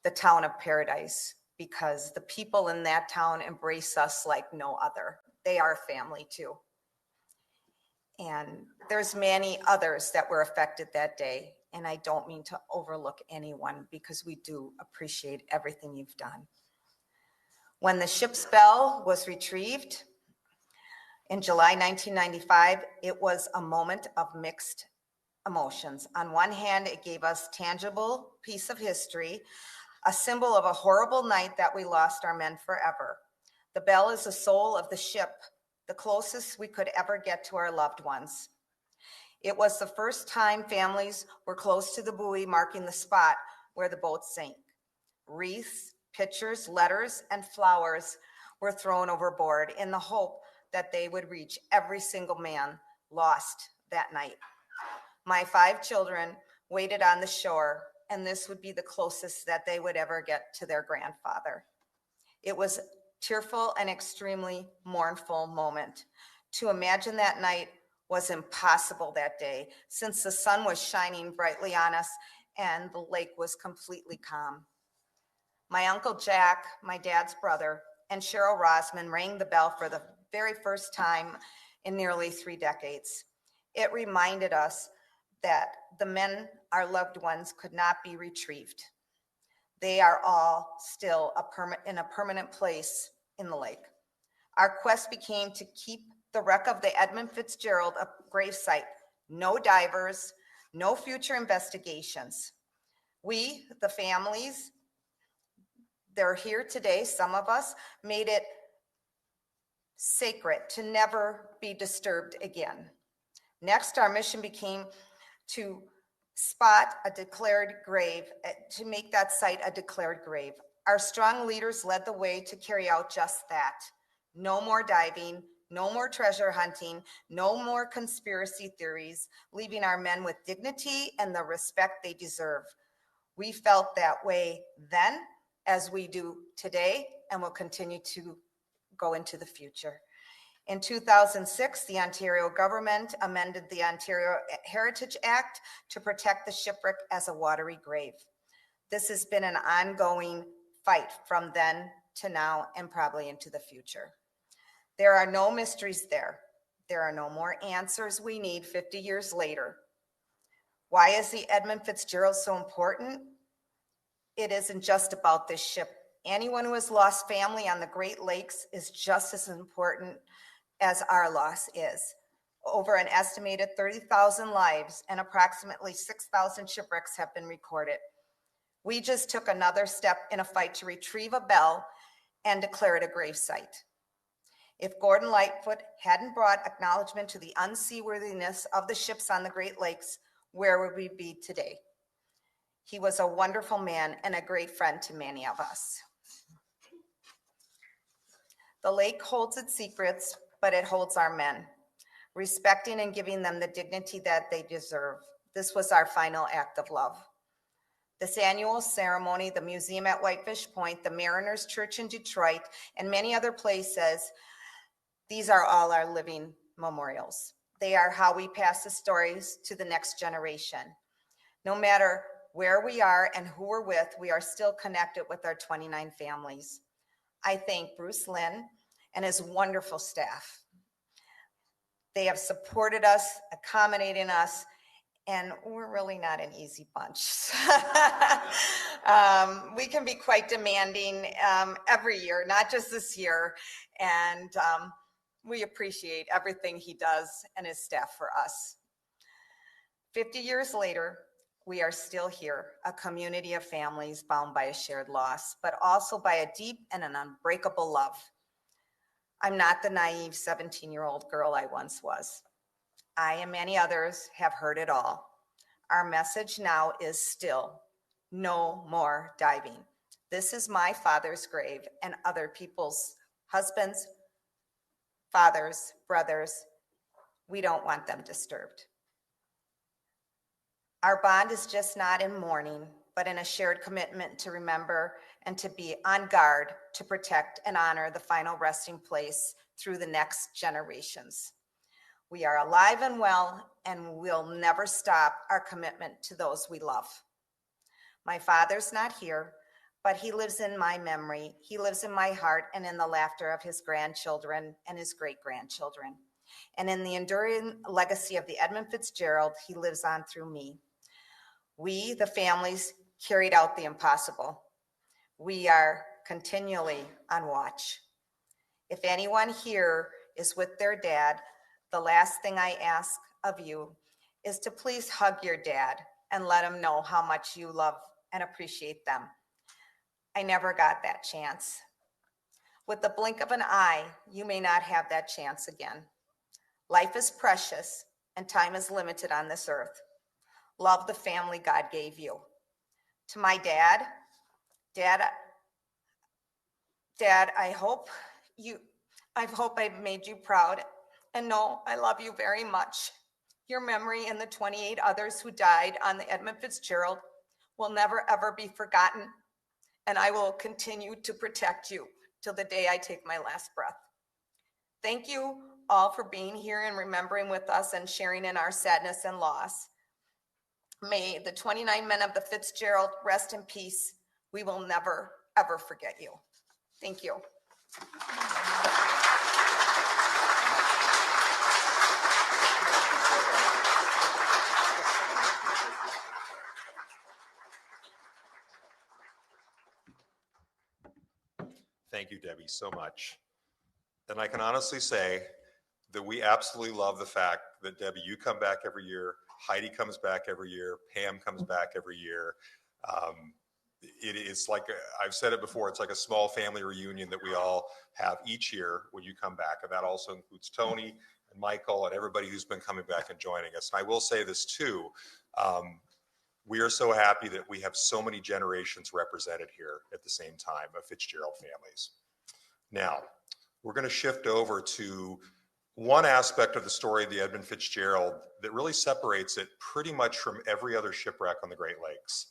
S4: the town of Paradise, because the people in that town embrace us like no other. They are family too. And there's many others that were affected that day. And I don't mean to overlook anyone, because we do appreciate everything you've done. When the ship's bell was retrieved in July 1995, it was a moment of mixed emotions. On one hand, it gave us tangible piece of history, a symbol of a horrible night that we lost our men forever. The bell is the soul of the ship, the closest we could ever get to our loved ones. It was the first time families were close to the buoy, marking the spot where the boat sank. Wreaths, pictures, letters, and flowers were thrown overboard in the hope that they would reach every single man lost that night. My 5 children waited on the shore, and this would be the closest that they would ever get to their grandfather. It was a tearful and extremely mournful moment. To imagine that night was impossible that day, since the sun was shining brightly on us and the lake was completely calm. My Uncle Jack, my dad's brother, and Cheryl Rosman rang the bell for the very first time in nearly 3 decades. It reminded us that the men, our loved ones, could not be retrieved. They are all still in a permanent place in the lake. Our quest became to keep the wreck of the Edmund Fitzgerald gravesite. No divers, no future investigations. We, the families, they're here today, some of us, made it sacred to never be disturbed again. Next, our mission became to spot a declared grave, to make that site a declared grave. Our strong leaders led the way to carry out just that. No more diving, no more treasure hunting, no more conspiracy theories, leaving our men with dignity and the respect they deserve. We felt that way then, as we do today, and will continue to go into the future. In 2006, the Ontario government amended the Ontario Heritage Act to protect the shipwreck as a watery grave. This has been an ongoing fight from then to now and probably into the future. There are no mysteries there. There are no more answers we need 50 years later. Why is the Edmund Fitzgerald so important? It isn't just about this ship. Anyone who has lost family on the Great Lakes is just as important as our loss is. Over an estimated 30,000 lives and approximately 6,000 shipwrecks have been recorded. We just took another step in a fight to retrieve a bell and declare it a gravesite. If Gordon Lightfoot hadn't brought acknowledgement to the unseaworthiness of the ships on the Great Lakes, where would we be today? He was a wonderful man and a great friend to many of us. The lake holds its secrets, but it holds our men, respecting and giving them the dignity that they deserve. This was our final act of love. This annual ceremony, the museum at Whitefish Point, the Mariners Church in Detroit, and many other places, these are all our living memorials. They are how we pass the stories to the next generation. No matter where we are and who we're with, we are still connected with our 29 families. I thank Bruce Lynn and his wonderful staff. They have supported us, accommodating us, and we're really not an easy bunch. We can be quite demanding every year, not just this year, and we appreciate everything he does and his staff for us. 50 years later, we are still here, a community of families bound by a shared loss, but also by a deep and an unbreakable love. I'm not the naive 17-year-old girl I once was. I and many others have heard it all. Our message now is still no more diving. This is my father's grave and other people's husbands, fathers, brothers. We don't want them disturbed. Our bond is just not in mourning, but in a shared commitment to remember and to be on guard to protect and honor the final resting place through the next generations. We are alive and well, and we'll never stop our commitment to those we love. My father's not here, but he lives in my memory. He lives in my heart and in the laughter of his grandchildren and his great-grandchildren. And in the enduring legacy of the Edmund Fitzgerald, he lives on through me. We, the families, carried out the impossible. We are continually on watch. If anyone here is with their dad, the last thing I ask of you is to please hug your dad and let him know how much you love and appreciate them. I never got that chance. With the blink of an eye, you may not have that chance again. Life is precious and time is limited on this earth. Love the family God gave you. To my dad, I hope I've made you proud, and no, I love you very much. Your memory and the 28 others who died on the Edmund Fitzgerald will never ever be forgotten, and I will continue to protect you till the day I take my last breath. Thank you all for being here and remembering with us and sharing in our sadness and loss. May the 29 men of the Fitzgerald rest in peace. We will never, ever forget you. Thank you.
S1: Thank you, Debbie, so much. And I can honestly say that we absolutely love the fact that, Debbie, you come back every year, Heidi comes back every year, Pam comes back every year. It's like, I've said it before, it's like a small family reunion that we all have each year when you come back. And that also includes Tony and Michael and everybody who's been coming back and joining us. And I will say this too, we are so happy that we have so many generations represented here at the same time of Fitzgerald families. Now, we're going to shift over to one aspect of the story of the Edmund Fitzgerald that really separates it pretty much from every other shipwreck on the Great Lakes.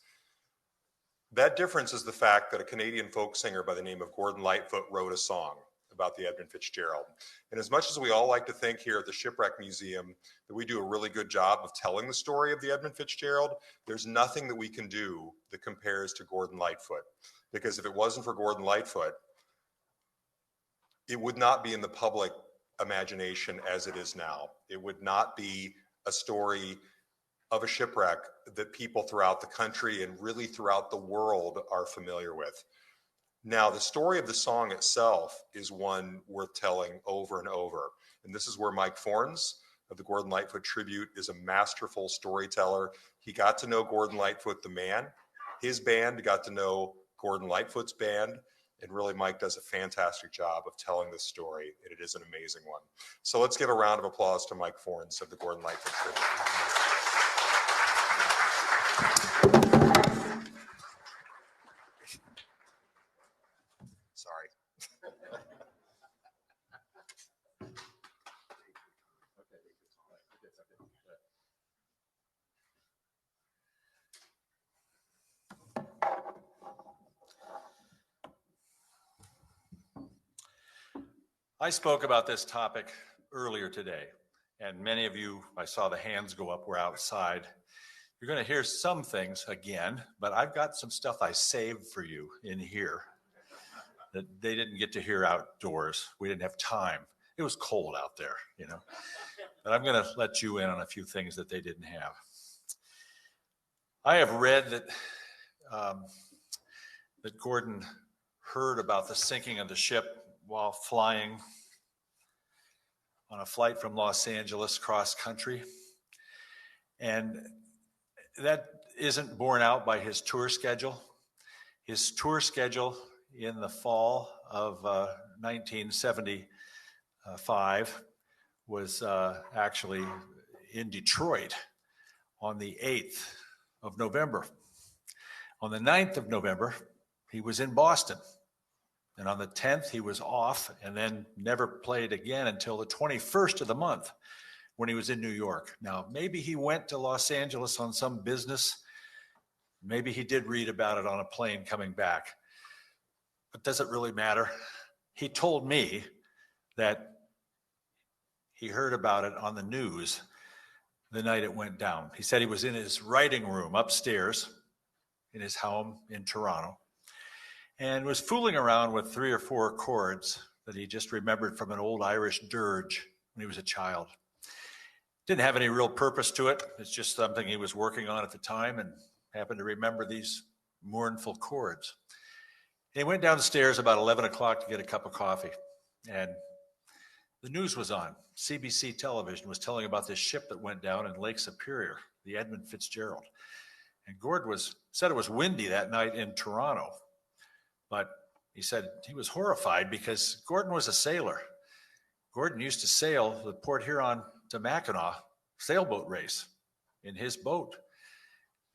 S1: That difference is the fact that a Canadian folk singer by the name of Gordon Lightfoot wrote a song about the Edmund Fitzgerald. And as much as we all like to think here at the Shipwreck Museum that we do a really good job of telling the story of the Edmund Fitzgerald, there's nothing that we can do that compares to Gordon Lightfoot. Because if it wasn't for Gordon Lightfoot, it would not be in the public imagination as it is now. It would not be a story of a shipwreck that people throughout the country and really throughout the world are familiar with. Now, the story of the song itself is one worth telling over and over. And this is where Mike Fornes of the Gordon Lightfoot Tribute is a masterful storyteller. He got to know Gordon Lightfoot, the man. His band got to know Gordon Lightfoot's band. And really, Mike does a fantastic job of telling this story, and it is an amazing one. So let's give a round of applause to Mike Fornes of the Gordon Lightfoot Tribute. Sorry.
S5: I spoke about this topic earlier today, and many of you, I saw the hands go up, were outside. You're going to hear some things again, but I've got some stuff I saved for you in here that they didn't get to hear outdoors. We didn't have time. It was cold out there, you know. But I'm going to let you in on a few things that they didn't have. I have read that that Gordon heard about the sinking of the ship while flying on a flight from Los Angeles cross country. And that isn't borne out by his tour schedule. His tour schedule in the fall of 1975 was actually in Detroit on the 8th of November. On the 9th of November, he was in Boston. And on the 10th, he was off and then never played again until the 21st of the month when he was in New York. Now, maybe he went to Los Angeles on some business. Maybe he did read about it on a plane coming back. But does it really matter? He told me that he heard about it on the news the night it went down. He said he was in his writing room upstairs in his home in Toronto, and was fooling around with 3 or 4 chords that he just remembered from an old Irish dirge when he was a child. Didn't have any real purpose to it. It's just something he was working on at the time and happened to remember these mournful chords. And he went downstairs about 11 o'clock to get a cup of coffee. And the news was on. CBC television was telling about this ship that went down in Lake Superior, the Edmund Fitzgerald. And Gord said it was windy that night in Toronto. But he said he was horrified because Gordon was a sailor. Gordon used to sail the Port Huron to Mackinac sailboat race in his boat.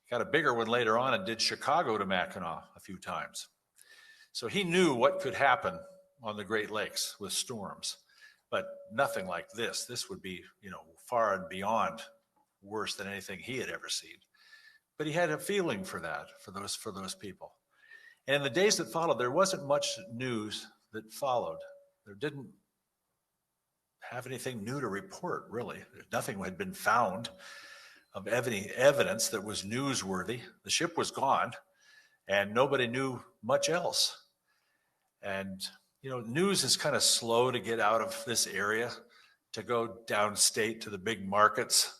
S5: Got a bigger one later on and did Chicago to Mackinac a few times. So he knew what could happen on the Great Lakes with storms, but nothing like this. This would be, far and beyond worse than anything he had ever seen. But he had a feeling for that, for those people. And in the days that followed, there wasn't much news that followed. There didn't have anything new to report, really. Nothing had been found of any evidence that was newsworthy. The ship was gone, and nobody knew much else. And, news is kind of slow to get out of this area, to go downstate to the big markets,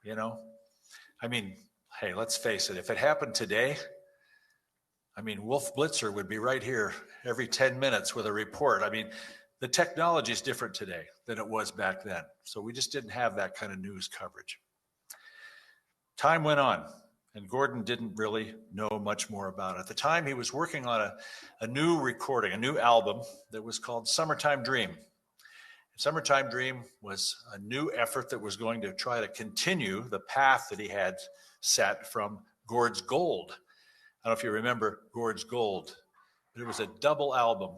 S5: I mean, hey, let's face it, if it happened today, Wolf Blitzer would be right here every 10 minutes with a report. the technology is different today than it was back then. So we just didn't have that kind of news coverage. Time went on, and Gordon didn't really know much more about it. At the time, he was working on a new recording, a new album that was called Summertime Dream. Summertime Dream was a new effort that was going to try to continue the path that he had set from Gord's Gold. I don't know if you remember Gord's Gold, but it was a double album.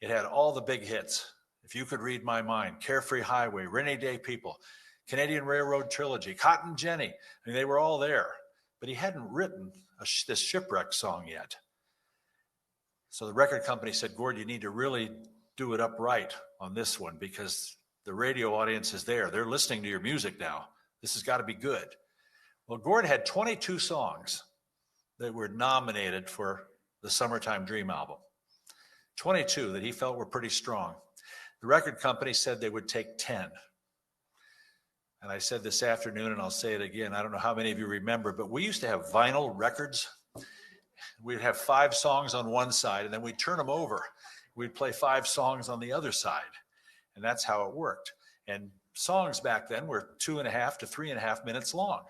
S5: It had all the big hits. If You Could Read My Mind, Carefree Highway, Rainy Day People, Canadian Railroad Trilogy, Cotton Jenny. I mean, they were all there, but he hadn't written this Shipwreck song yet. So the record company said, Gord, you need to really do it upright on this one because the radio audience is there. They're listening to your music now. This has got to be good. Well, Gord had 22 songs that were nominated for the Summertime Dream album. 22 that he felt were pretty strong. The record company said they would take 10. And I said this afternoon, and I'll say it again, I don't know how many of you remember, but we used to have vinyl records. We'd have 5 songs on one side, and then we'd turn them over. We'd play 5 songs on the other side. And that's how it worked. And songs back then were 2.5 to 3.5 minutes long.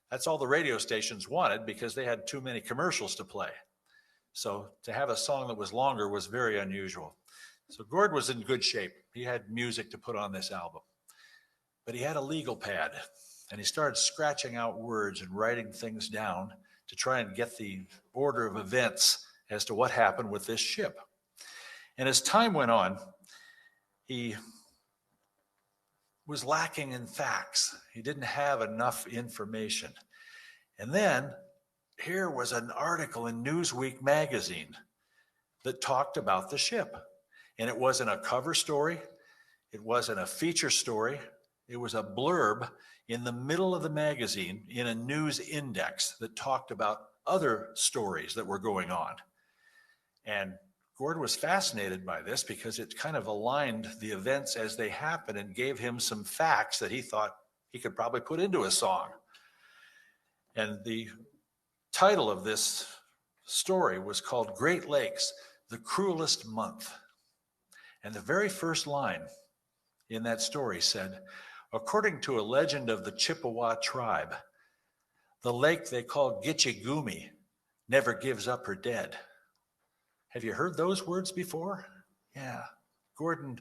S5: That's all the radio stations wanted because they had too many commercials to play. So to have a song that was longer was very unusual. So Gord was in good shape. He had music to put on this album. But he had a legal pad, and he started scratching out words and writing things down to try and get the order of events as to what happened with this ship. And as time went on, he was lacking in facts. He didn't have enough information. And then here was an article in Newsweek magazine that talked about the ship. And it wasn't a cover story. It wasn't a feature story. It was a blurb in the middle of the magazine in a news index that talked about other stories that were going on. And Gord was fascinated by this because it kind of aligned the events as they happened and gave him some facts that he thought he could probably put into a song. And the title of this story was called Great Lakes, the Cruelest Month. And the very first line in that story said, according to a legend of the Chippewa tribe, the lake they call Gitchigumi never gives up her dead. Have you heard those words before? Yeah. Gordon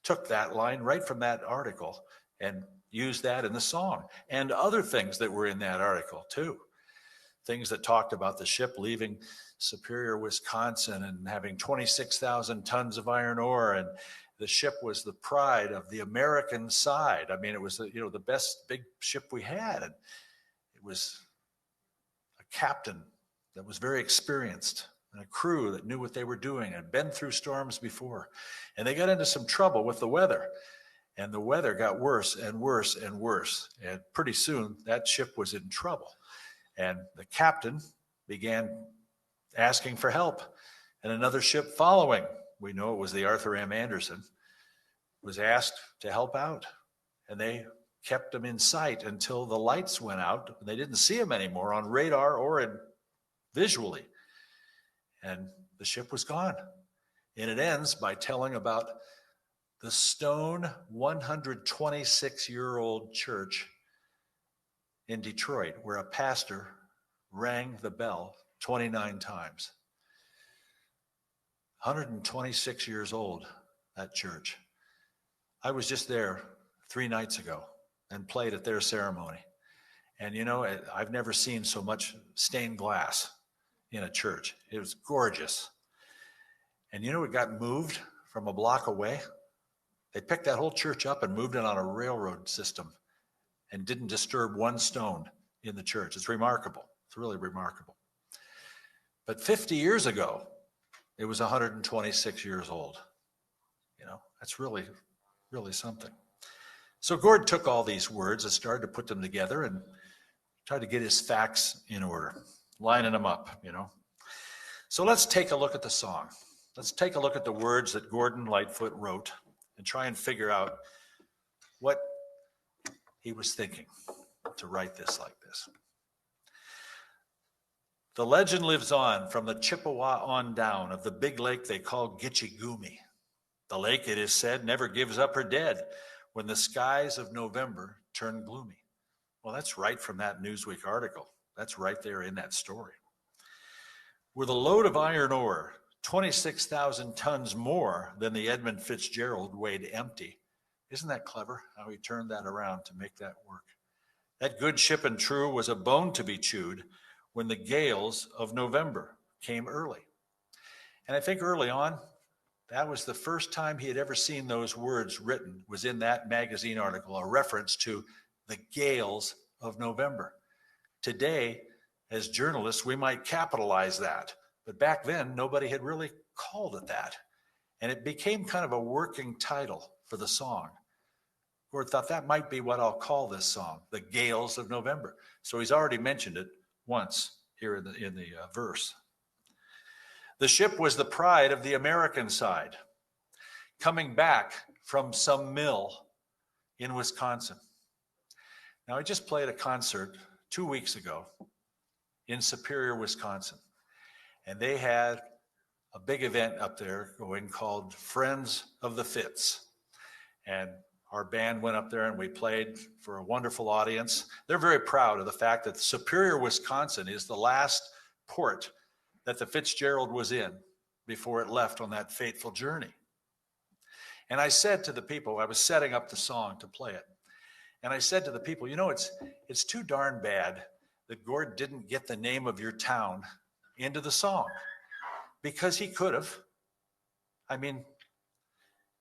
S5: took that line right from that article and used that in the song and other things that were in that article too. Things that talked about the ship leaving Superior, Wisconsin and having 26,000 tons of iron ore, and the ship was the pride of the American side. I mean, it was the best big ship we had, and it was a captain that was very experienced and a crew that knew what they were doing and been through storms before. And they got into some trouble with the weather, and the weather got worse and worse and worse. And pretty soon that ship was in trouble. And the captain began asking for help. And another ship following, we know it was the Arthur M. Anderson, was asked to help out. And they kept them in sight until the lights went out. And they didn't see them anymore on radar or visually. And the ship was gone. And it ends by telling about the stone 126-year-old church in Detroit, where a pastor rang the bell 29 times. 126 years old, that church. I was just there 3 nights ago and played at their ceremony. And I've never seen so much stained glass in a church. It was gorgeous. And it got moved from a block away. They picked that whole church up and moved it on a railroad system and didn't disturb one stone in the church. It's remarkable. It's really remarkable. But 50 years ago, it was 126 years old. That's really, really something. So Gord took all these words and started to put them together and tried to get his facts in order, lining them up, So let's take a look at the song. Let's take a look at the words that Gordon Lightfoot wrote and try and figure out what he was thinking to write this like this. The legend lives on from the Chippewa on down of the big lake they call Gitchigumi, The lake, it is said, never gives up her dead when the skies of November turn gloomy. Well, that's right from that Newsweek article. That's right there in that story. With a load of iron ore, 26,000 tons more than the Edmund Fitzgerald weighed empty. Isn't that clever how he turned that around to make that work? That good ship and true was a bone to be chewed when the gales of November came early. And I think early on, that was the first time he had ever seen those words written, was in that magazine article, a reference to the gales of November. Today, as journalists, we might capitalize that. But back then, nobody had really called it that. And it became kind of a working title for the song. Gord thought that might be what I'll call this song, the Gales of November. So he's already mentioned it once here in the verse. The ship was the pride of the American side, coming back from some mill in Wisconsin. Now, I just played a concert 2 weeks ago in Superior, Wisconsin, and they had a big event up there going called Friends of the Fitz. And our band went up there and we played for a wonderful audience. They're very proud of the fact that Superior, Wisconsin is the last port that the Fitzgerald was in before it left on that fateful journey. And I said to the people, I was setting up the song to play it, and I said to the people, you know, it's too darn bad that Gord didn't get the name of your town into the song, because he could have. I mean,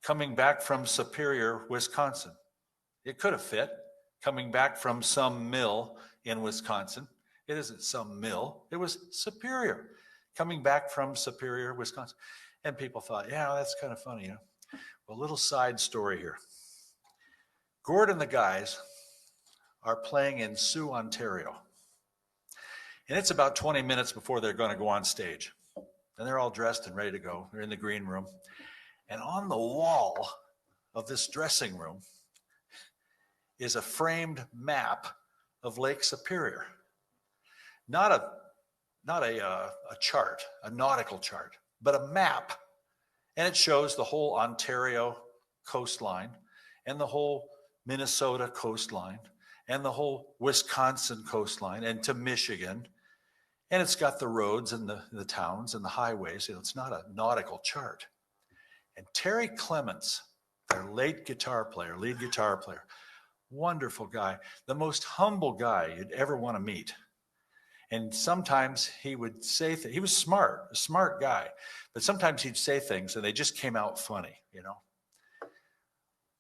S5: coming back from Superior, Wisconsin. It could have fit, coming back from some mill in Wisconsin. It isn't some mill, it was Superior, coming back from Superior, Wisconsin. And people thought, yeah, that's kind of funny, you know. Well, a little side story here. Gord and the guys are playing in Sioux, Ontario. And it's about 20 minutes before they're going to go on stage. And they're all dressed and ready to go. They're in the green room. And on the wall of this dressing room is a framed map of Lake Superior. Not a chart, a nautical chart, but a map. And it shows the whole Ontario coastline and the whole Minnesota coastline and the whole Wisconsin coastline and to Michigan. And it's got the roads and the towns and the highways. You know, it's not a nautical chart. And Terry Clements, their lead guitar player, wonderful guy, the most humble guy you'd ever want to meet. And sometimes he would say things. He was smart, a smart guy, but sometimes he'd say things and they just came out funny, you know.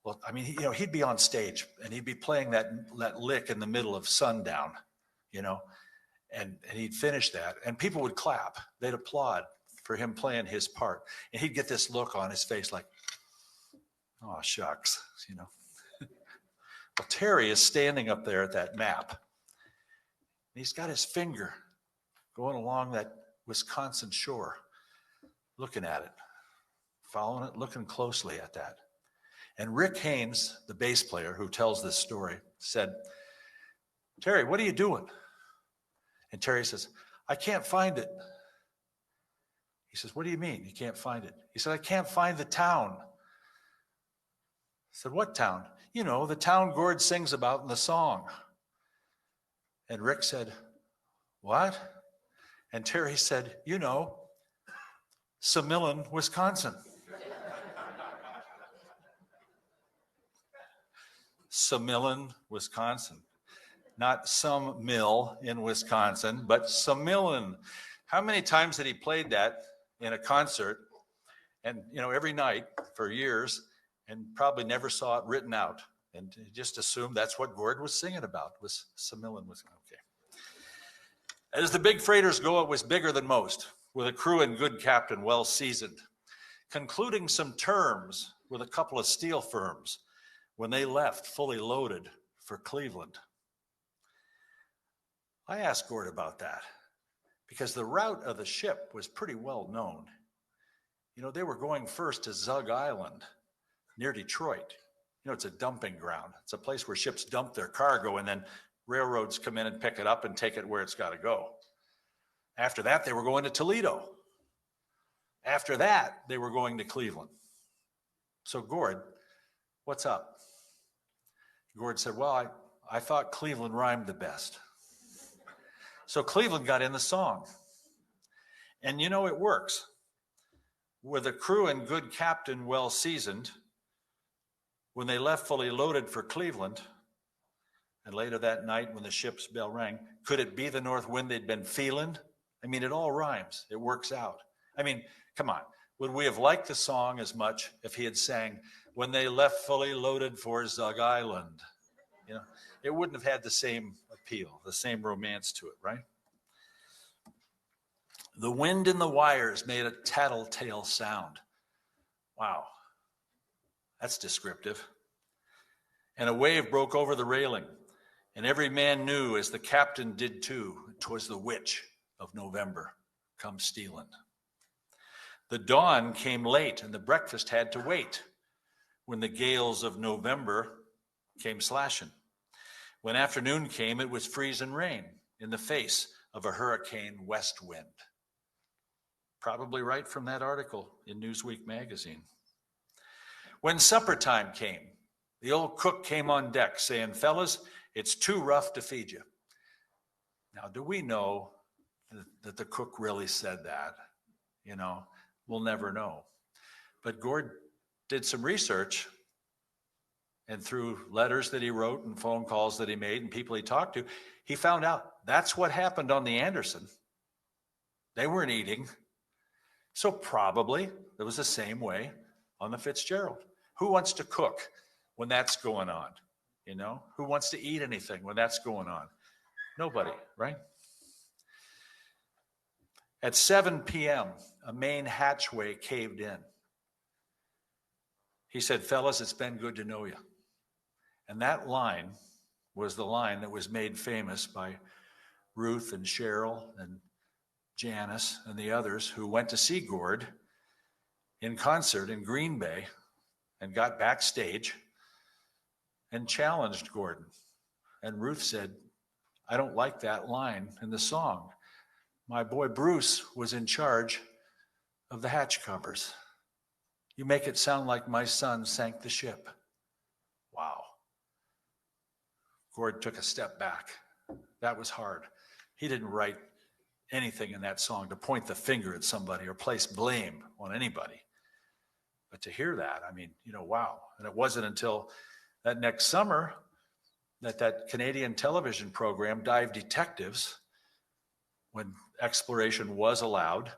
S5: Well, I mean, he'd be on stage and he'd be playing that lick in the middle of Sundown, you know, and he'd finish that and people would clap. They'd applaud for him playing his part. And he'd get this look on his face like, oh, shucks, you know. Well, Terry is standing up there at that map. He's got his finger going along that Wisconsin shore, looking at it, following it, looking closely at that. And Rick Haynes, the bass player who tells this story, said, Terry, what are you doing? And Terry says, I can't find it. He says, what do you mean you can't find it? He said, I can't find the town. I said, what town? You know, the town Gord sings about in the song. And Rick said, what? And Terry said, you know, Sumillan, Wisconsin. Sumillan, Wisconsin. Not some mill in Wisconsin, but Sumillan. How many times had he played that in a concert and, you know, every night for years and probably never saw it written out and just assumed that's what Gord was singing about, was Sumillan, Wisconsin. Okay. As the big freighters go, it was bigger than most, with a crew and good captain well seasoned, concluding some terms with a couple of steel firms when they left fully loaded for Cleveland. I asked Gord about that because the route of the ship was pretty well known. You know, they were going first to Zug Island near Detroit. You know, it's a dumping ground. It's a place where ships dump their cargo and then railroads come in and pick it up and take it where it's got to go. After that, they were going to Toledo. After that, they were going to Cleveland. So Gord, what's up? Gord said, well, I thought Cleveland rhymed the best. So Cleveland got in the song. And you know, it works. With a crew and good captain well seasoned, when they left fully loaded for Cleveland, and later that night when the ship's bell rang, could it be the north wind they'd been feeling? I mean, it all rhymes. It works out. I mean, come on. Would we have liked the song as much if he had sang, when they left fully loaded for Zug Island? You know, it wouldn't have had the same appeal, the same romance to it, right? The wind in the wires made a tattletale sound. Wow, that's descriptive. And a wave broke over the railing, and every man knew, as the captain did too, 'twas the witch of November come stealing. The dawn came late, and the breakfast had to wait, when the gales of November came slashing. When afternoon came, it was freezing rain in the face of a hurricane west wind. Probably right from that article in Newsweek magazine. When supper time came, the old cook came on deck saying, fellas, it's too rough to feed you. Now, do we know that the cook really said that? You know, we'll never know. But Gord did some research, and through letters that he wrote and phone calls that he made and people he talked to, he found out that's what happened on the Anderson. They weren't eating. So probably it was the same way on the Fitzgerald. Who wants to cook when that's going on? You know, who wants to eat anything when that's going on? Nobody, right? At 7 p.m., a main hatchway caved in. He said, fellas, it's been good to know you. And that line was the line that was made famous by Ruth and Cheryl and Janice and the others who went to see Gord in concert in Green Bay and got backstage and challenged Gordon. And Ruth said, I don't like that line in the song. My boy Bruce was in charge of the hatch covers. You make it sound like my son sank the ship. Wow. Gord took a step back. That was hard. He didn't write anything in that song to point the finger at somebody or place blame on anybody. But to hear that, I mean, you know, wow. And it wasn't until that next summer that Canadian television program, Dive Detectives, when exploration was allowed,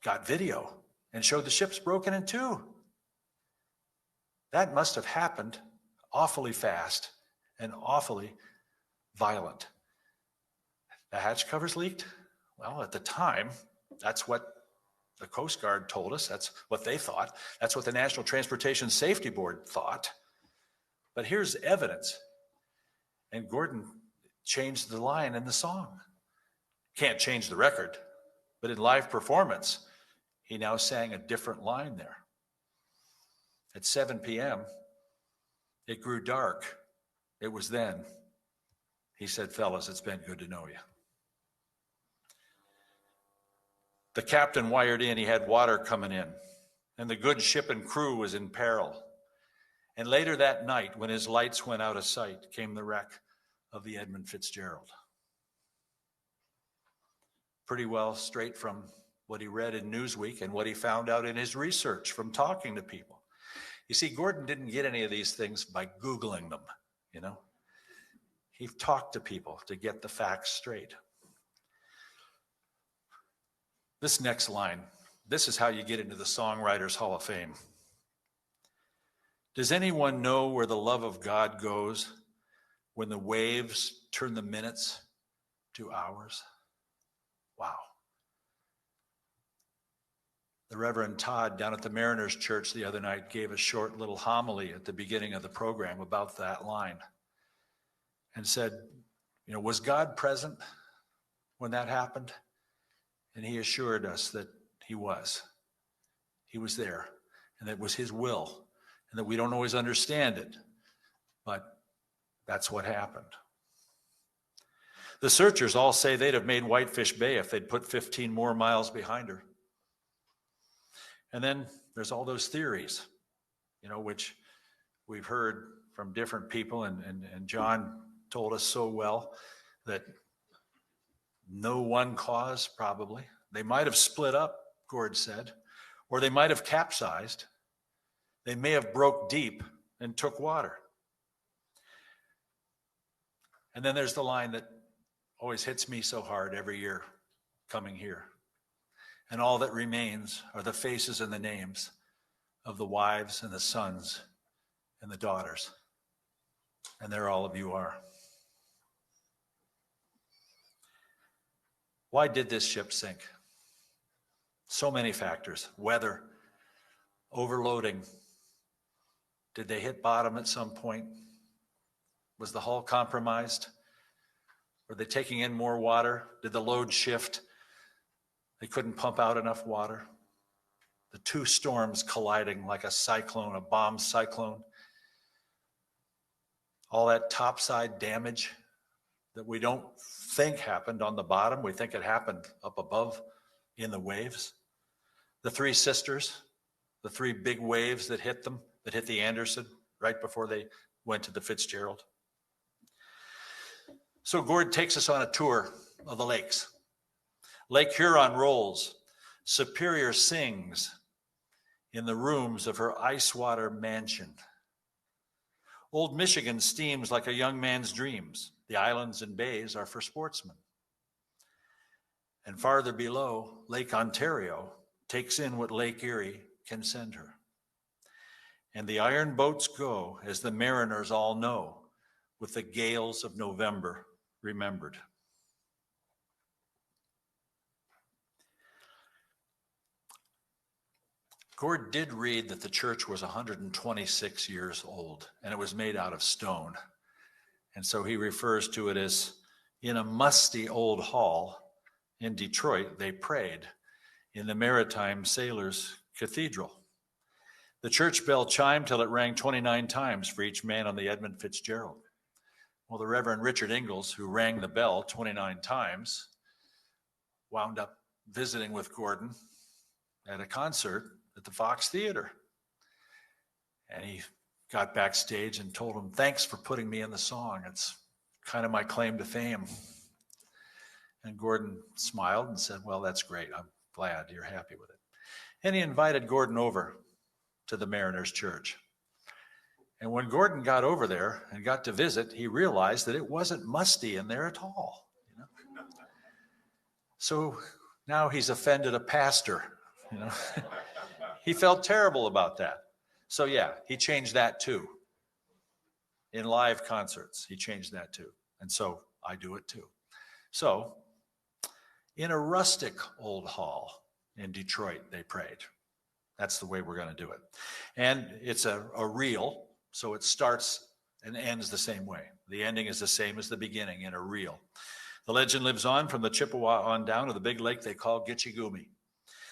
S5: got video and showed the ships broken in two. That must have happened awfully fast and awfully violent. The hatch covers leaked? Well, at the time, that's what the Coast Guard told us. That's what they thought. That's what the National Transportation Safety Board thought. But here's evidence. And Gordon changed the line in the song. Can't change the record, but in live performance, he now sang a different line there. At 7 p.m., it grew dark. It was then. He said, fellas, it's been good to know you. The captain wired in, he had water coming in, and the good ship and crew was in peril. And later that night, when his lights went out of sight, came the wreck of the Edmund Fitzgerald. Pretty well straight from what he read in Newsweek and what he found out in his research from talking to people. You see, Gordon didn't get any of these things by Googling them, you know. He talked to people to get the facts straight. This next line, this is how you get into the Songwriters Hall of Fame. Does anyone know where the love of God goes when the waves turn the minutes to hours? Wow. The Reverend Todd down at the Mariners Church the other night gave a short little homily at the beginning of the program about that line and said, you know, was God present when that happened? And he assured us that he was. He was there, and that it was his will, and that we don't always understand it, but that's what happened. The searchers all say they'd have made Whitefish Bay if they'd put 15 more miles behind her. And then there's all those theories, which we've heard from different people, and John told us so well that no one cause, probably. They might have split up, Gord said, or they might have capsized. They may have broke deep and took water. And then there's the line that always hits me so hard every year coming here. And all that remains are the faces and the names of the wives and the sons and the daughters. And there all of you are. Why did this ship sink? So many factors. Weather, overloading. Did they hit bottom at some point? Was the hull compromised? Were they taking in more water? Did the load shift? They couldn't pump out enough water. The two storms colliding like a cyclone, a bomb cyclone. All that topside damage that we don't think happened on the bottom. We think it happened up above in the waves. The three sisters, the three big waves that hit them, that hit the Anderson right before they went to the Fitzgerald. So Gord takes us on a tour of the lakes. Lake Huron rolls. Superior sings in the rooms of her ice water mansion. Old Michigan steams like a young man's dreams. The islands and bays are for sportsmen. And farther below, Lake Ontario takes in what Lake Erie can send her. And the iron boats go, as the mariners all know, with the gales of November remembered. Gord did read that the church was 126 years old, and it was made out of stone. And so he refers to it as, in a musty old hall in Detroit, they prayed in the Maritime Sailors Cathedral. The church bell chimed till it rang 29 times for each man on the Edmund Fitzgerald. Well, the Reverend Richard Ingalls, who rang the bell 29 times, wound up visiting with Gordon at a concert at the Fox Theater. And he got backstage and told him, "Thanks for putting me in the song. It's kind of my claim to fame." And Gordon smiled and said, "Well, that's great. I'm glad you're happy with it." And he invited Gordon over to the Mariners Church. And when Gordon got over there and got to visit, he realized that it wasn't musty in there at all. So now he's offended a pastor. He felt terrible about that. So yeah, he changed that too. In live concerts, he changed that too. And so I do it too. So in a rustic old hall in Detroit, they prayed. That's the way we're going to do it. And it's a reel, so it starts and ends the same way. The ending is the same as the beginning in a reel. The legend lives on from the Chippewa on down to the big lake they call Gitchigumi.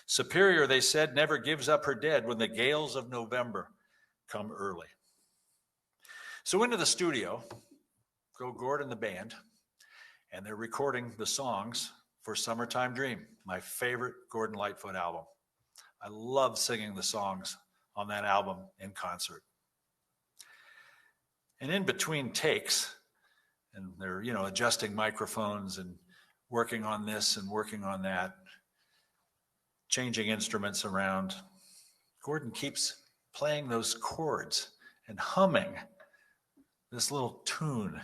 S5: Superior, they said, never gives up her dead when the gales of November come early. So into the studio go Gord and the band, and they're recording the songs for Summertime Dream, my favorite Gordon Lightfoot album. I love singing the songs on that album in concert. And in between takes, and they're, adjusting microphones and working on this and working on that, changing instruments around, Gordon keeps playing those chords and humming this little tune.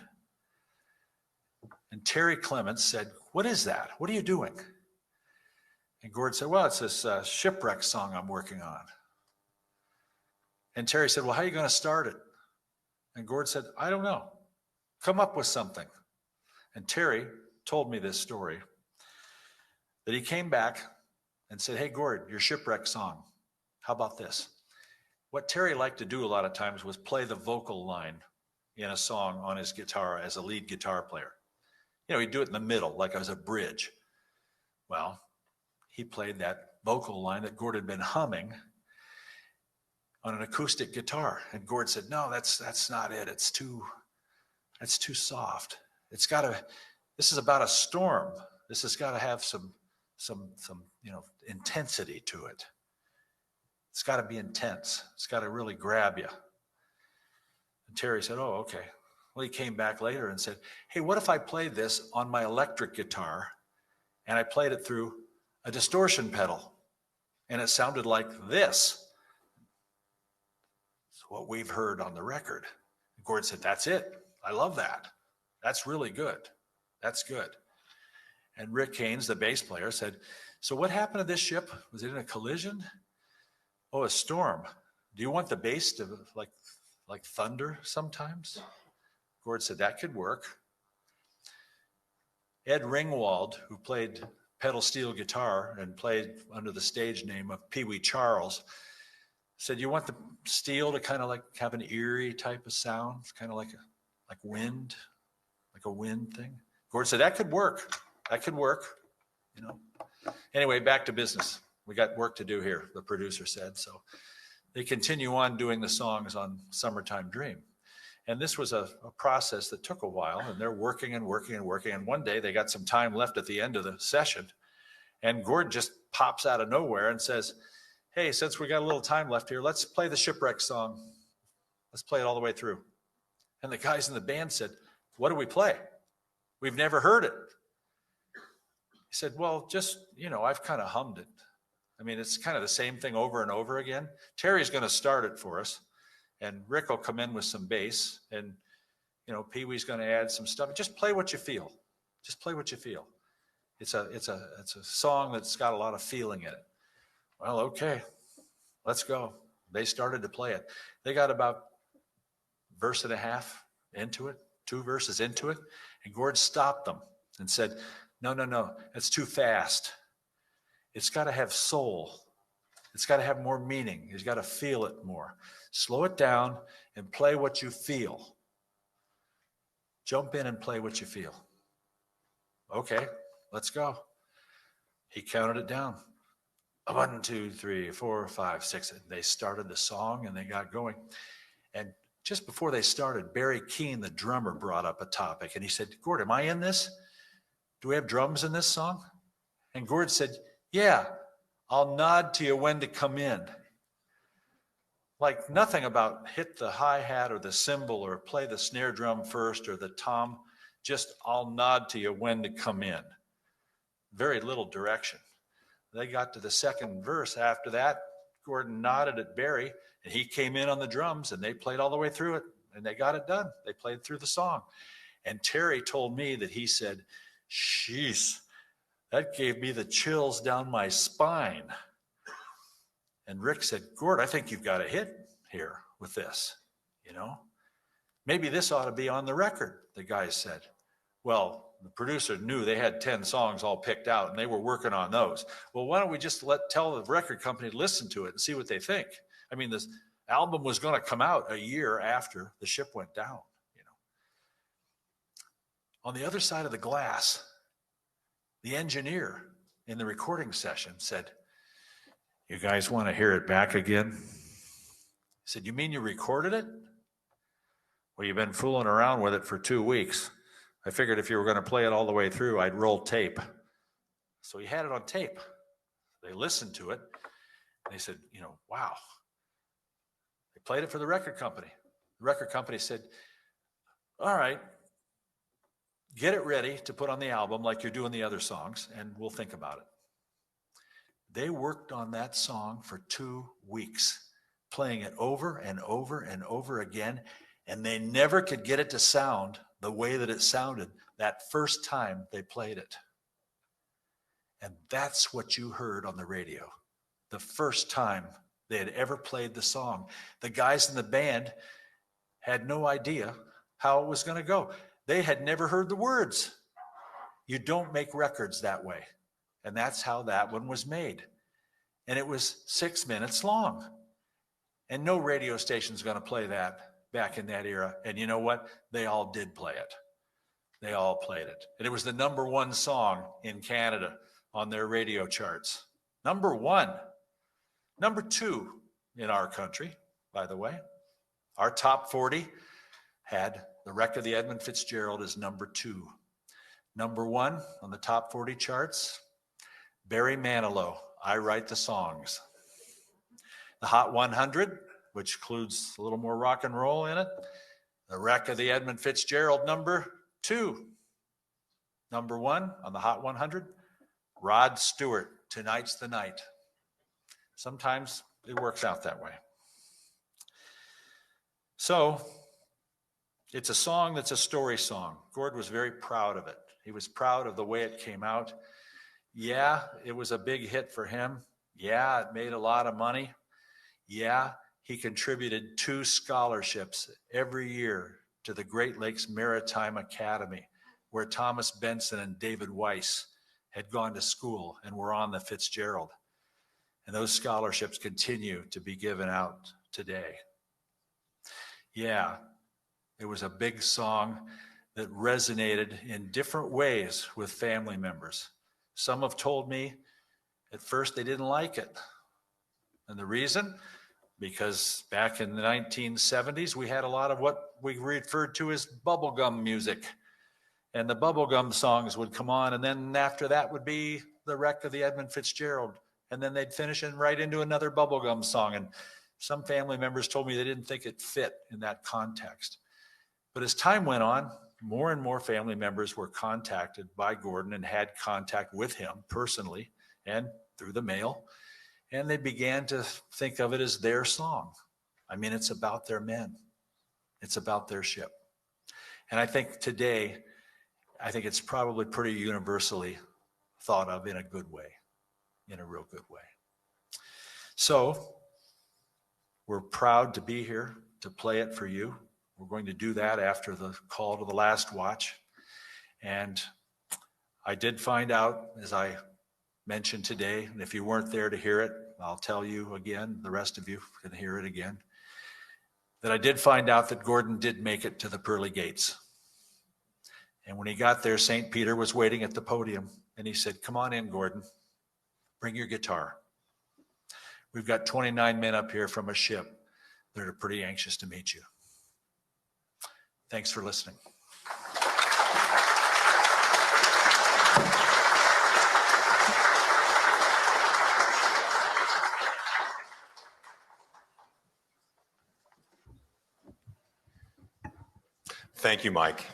S5: And Terry Clements said, "What is that? What are you doing?" And Gord said, "Well, it's this shipwreck song I'm working on." And Terry said, "Well, how are you going to start it?" And Gord said, "I don't know. Come up with something." And Terry told me this story, that he came back and said, "Hey, Gord, your shipwreck song, how about this?" What Terry liked to do a lot of times was play the vocal line in a song on his guitar as a lead guitar player. He'd do it in the middle, like as a bridge. Well, he played that vocal line that Gord had been humming on an acoustic guitar. And Gord said, "No, that's not it. It's too soft. This is about a storm. This has got to have some intensity to it." It's got to be intense. It's got to really grab you. And Terry said, oh, okay. Well, he came back later and said, hey, what if I played this on my electric guitar and I played it through a distortion pedal and it sounded like this? It's what we've heard on the record. And Gord said, that's it. I love that. That's really good. That's good. And Rick Haynes, the bass player, said, so what happened to this ship? Was it in a collision? Oh, a storm. Do you want the bass to like thunder sometimes? Gord said, that could work. Ed Ringwald, who played pedal steel guitar and played under the stage name of Pee Wee Charles, said, you want the steel to kind of like have an eerie type of sound, kind of like wind, like a wind thing. Gord said, that could work. That could work, you know. Anyway, back to business. We got work to do here, the producer said. So they continue on doing the songs on Summertime Dream. And this was a process that took a while, and they're working and working and working. And one day they got some time left at the end of the session, and Gord just pops out of nowhere and says, hey, since we got a little time left here, let's play the Shipwreck song. Let's play it all the way through. And the guys in the band said, what do we play? We've never heard it. He said, well, just, you know, I've kind of hummed it. I mean, it's kind of the same thing over and over again. Terry's going to start it for us. And Rick will come in with some bass, and, you know, Pee Wee's going to add some stuff. Just play what you feel. Just play what you feel. It's a song that's got a lot of feeling in it. Well, okay, let's go. They started to play it. They got about verse and a half into it, 2 verses into it, and Gord stopped them and said, no, that's too fast. It's got to have soul. It's got to have more meaning. You've got to feel it more. Slow it down and play what you feel. Jump in and play what you feel. Okay, let's go. He counted it down. 1, 2, 3, 4, 5, 6. And they started the song and they got going. And just before they started, Barry Keane, the drummer, brought up a topic. And he said, Gord, am I in this? Do we have drums in this song? And Gord said, yeah, I'll nod to you when to come in. Like nothing about hit the hi-hat or the cymbal or play the snare drum first or the tom. Just I'll nod to you when to come in. Very little direction. They got to the second verse. After that, Gordon nodded at Barry, and he came in on the drums, and they played all the way through it, and they got it done. They played through the song. And Terry told me that he said, sheesh, that gave me the chills down my spine. And Rick said, Gord, I think you've got a hit here with this, you know. Maybe this ought to be on the record, the guys said. Well, the producer knew they had 10 songs all picked out, and they were working on those. Well, why don't we just tell the record company to listen to it and see what they think? I mean, this album was going to come out a year after the ship went down, you know. On the other side of the glass, the engineer in the recording session said, you guys want to hear it back again? He said, you mean you recorded it? Well, you've been fooling around with it for 2 weeks. I figured if you were going to play it all the way through, I'd roll tape. So he had it on tape. They listened to it. And they said, you know, wow. They played it for the record company. The record company said, all right, get it ready to put on the album like you're doing the other songs, and we'll think about it. They worked on that song for 2 weeks, playing it over and over and over again, and they never could get it to sound the way that it sounded that first time they played it. And that's what you heard on the radio, the first time they had ever played the song. The guys in the band had no idea how it was going to go. They had never heard the words. You don't make records that way. And that's how that one was made. And it was 6 minutes long. And no radio station's going to play that back in that era. And you know what? They all did play it. They all played it. And it was the #1 song in Canada on their radio charts. #1. #2 in our country, by the way. Our top 40 had The Wreck of the Edmund Fitzgerald as #2. #1 on the top 40 charts, Barry Manilow, I Write the Songs. the Hot 100, which includes a little more rock and roll in it. The wreck of the Edmund Fitzgerald, number 2. Number 1 on the Hot 100, Rod Stewart, Tonight's the Night. Sometimes it works out that way. So it's a song that's a story song. Gord was very proud of it. He was proud of the way it came out. Yeah, it was a big hit for him. Yeah, it made a lot of money. Yeah, he contributed 2 scholarships every year to the Great Lakes Maritime Academy, where Thomas Benson and David Weiss had gone to school and were on the Fitzgerald. And those scholarships continue to be given out today. Yeah, it was a big song that resonated in different ways with family members. Some have told me at first they didn't like it. And the reason? Because back in the 1970s, we had a lot of what we referred to as bubblegum music. And the bubblegum songs would come on, and then after that would be the wreck of the Edmund Fitzgerald. And then they'd finish and right into another bubblegum song. And some family members told me they didn't think it fit in that context. But as time went on, more and more family members were contacted by Gordon and had contact with him personally and through the mail. And they began to think of it as their song. I mean, it's about their men. It's about their ship. And I think today, it's probably pretty universally thought of in a good way, in a real good way. So we're proud to be here to play it for you. We're going to do that after the call to the last watch. And I did find out, as I mentioned today, and if you weren't there to hear it, I'll tell you again, the rest of you can hear it again, that I did find out that Gordon did make it to the pearly gates. And when he got there, St. Peter was waiting at the podium, and he said, "Come on in, Gordon. Bring your guitar. We've got 29 men up here from a ship that are pretty anxious to meet you." Thanks for listening.
S1: Thank you, Mike.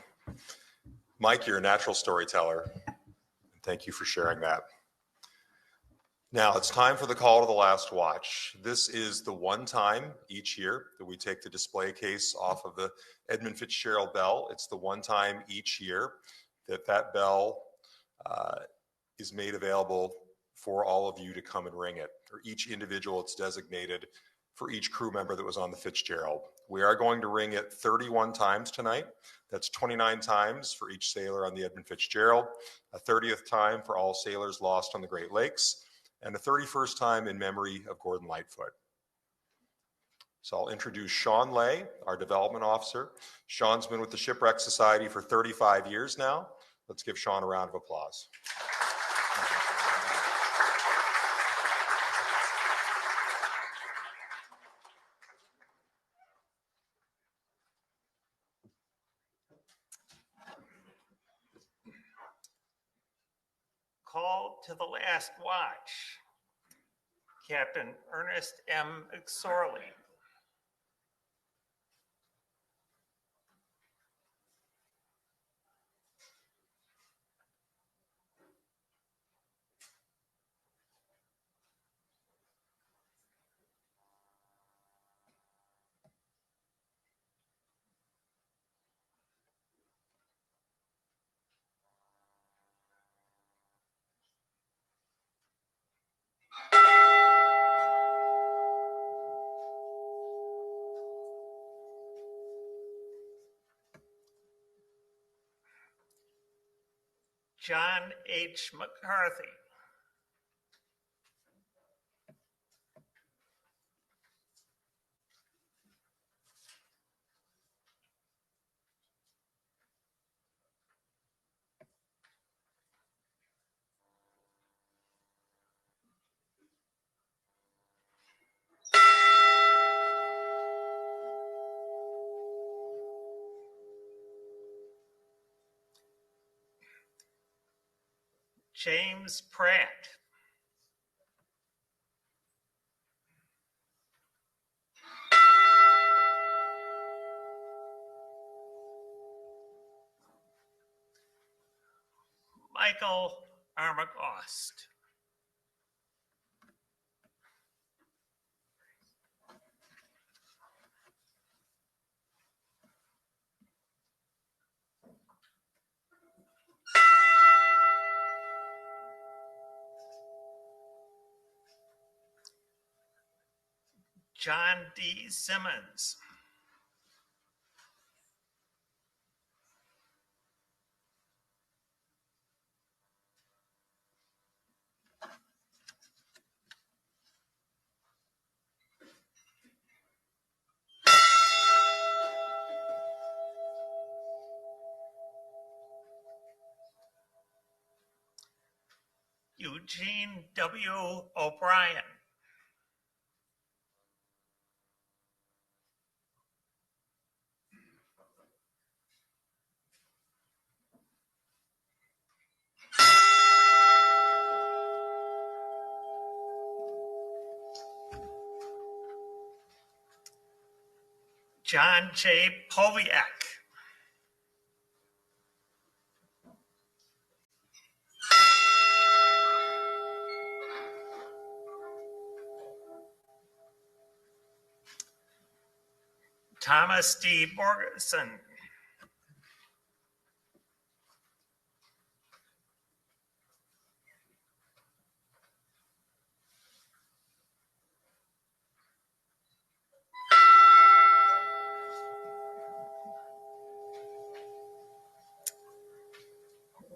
S1: Mike, you're a natural storyteller. Thank you for sharing that. Now it's time for the call to the last watch. This is the one time each year that we take the display case off of the Edmund Fitzgerald bell. It's the one time each year that that bell is made available for all of you to come and ring it, or each individual it's designated for each crew member that was on the Fitzgerald. We are going to ring it 31 times tonight. That's 29 times for each sailor on the Edmund Fitzgerald, a 30th time for all sailors lost on the Great Lakes, and a 31st time in memory of Gordon Lightfoot. So I'll introduce Sean Lay, our development officer. Sean's been with the Shipwreck Society for 35 years now. Let's give Sean a round of applause.
S6: Call to the last watch, Captain Ernest M. McSorley. John H. McCarthy. James Pratt. Michael Armagost. John D. Simmons. Eugene W. O'Brien. John J. Powiak. Thomas D. Borgeson.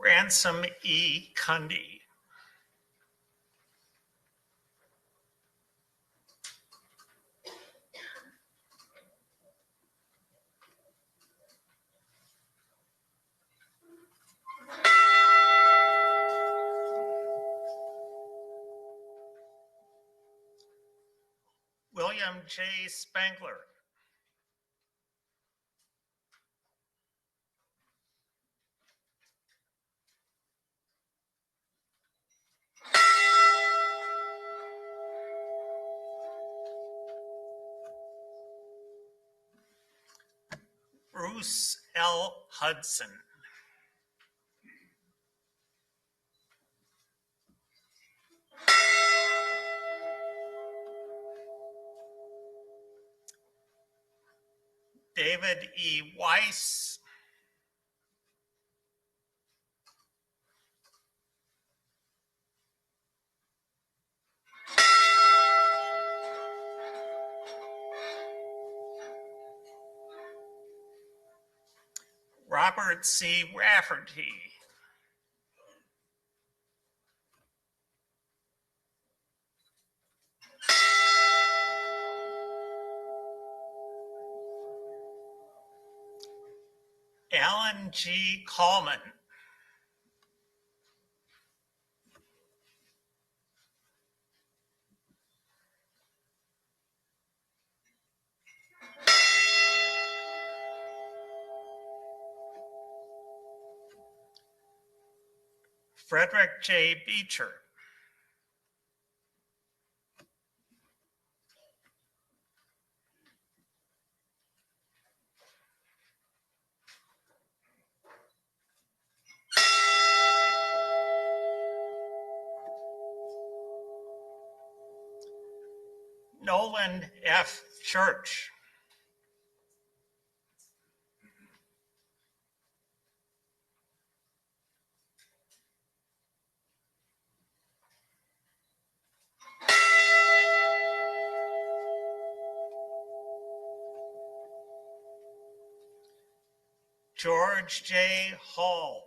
S6: Ransom E. Cundy. William J. Spangler. Bruce L. Hudson. David E. Weiss. Robert C. Rafferty. Alan G. Coleman. Frederick J. Beecher. Nolan F. Church. George J. Hall.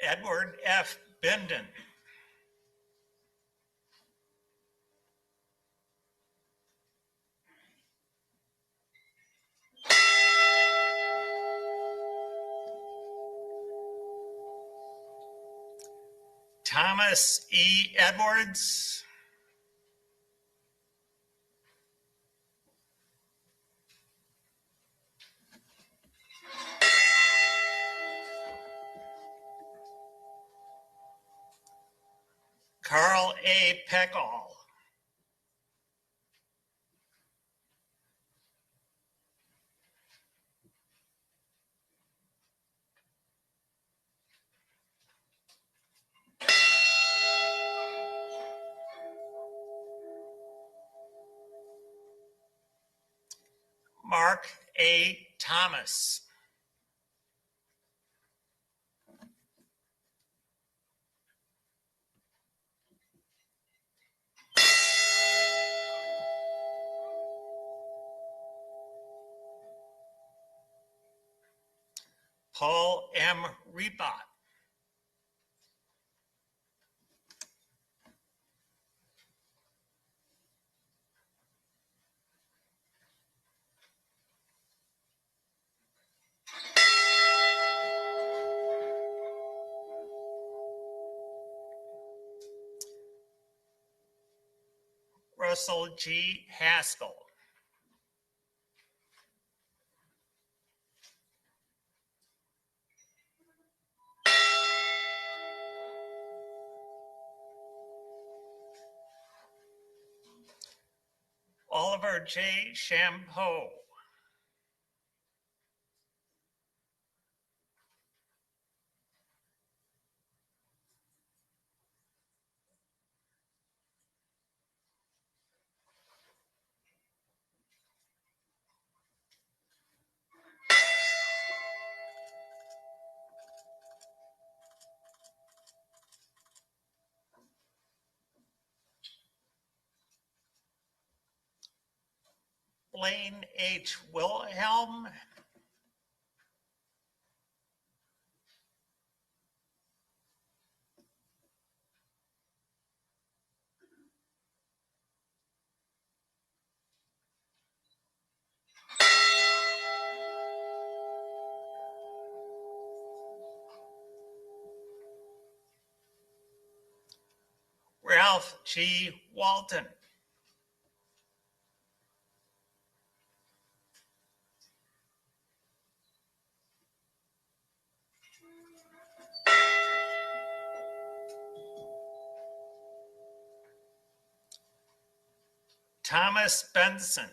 S6: Edward F. Bindon. Thomas E. Edwards. Carl A. Peckall. Mark A. Thomas. Paul M. Repa. Russell G. Haskell. Oliver J. Champeau. Blaine H. Wilhelm. Ralph G. Walton. Thomas Benson.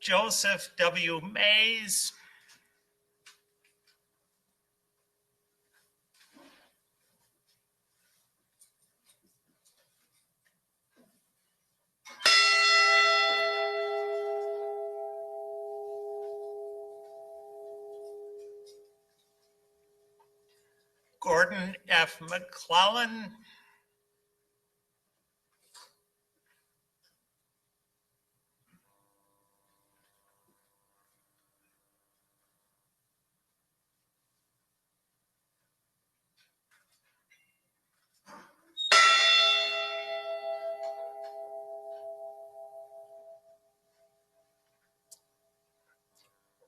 S6: Joseph W. Mays. Gordon F. McClellan.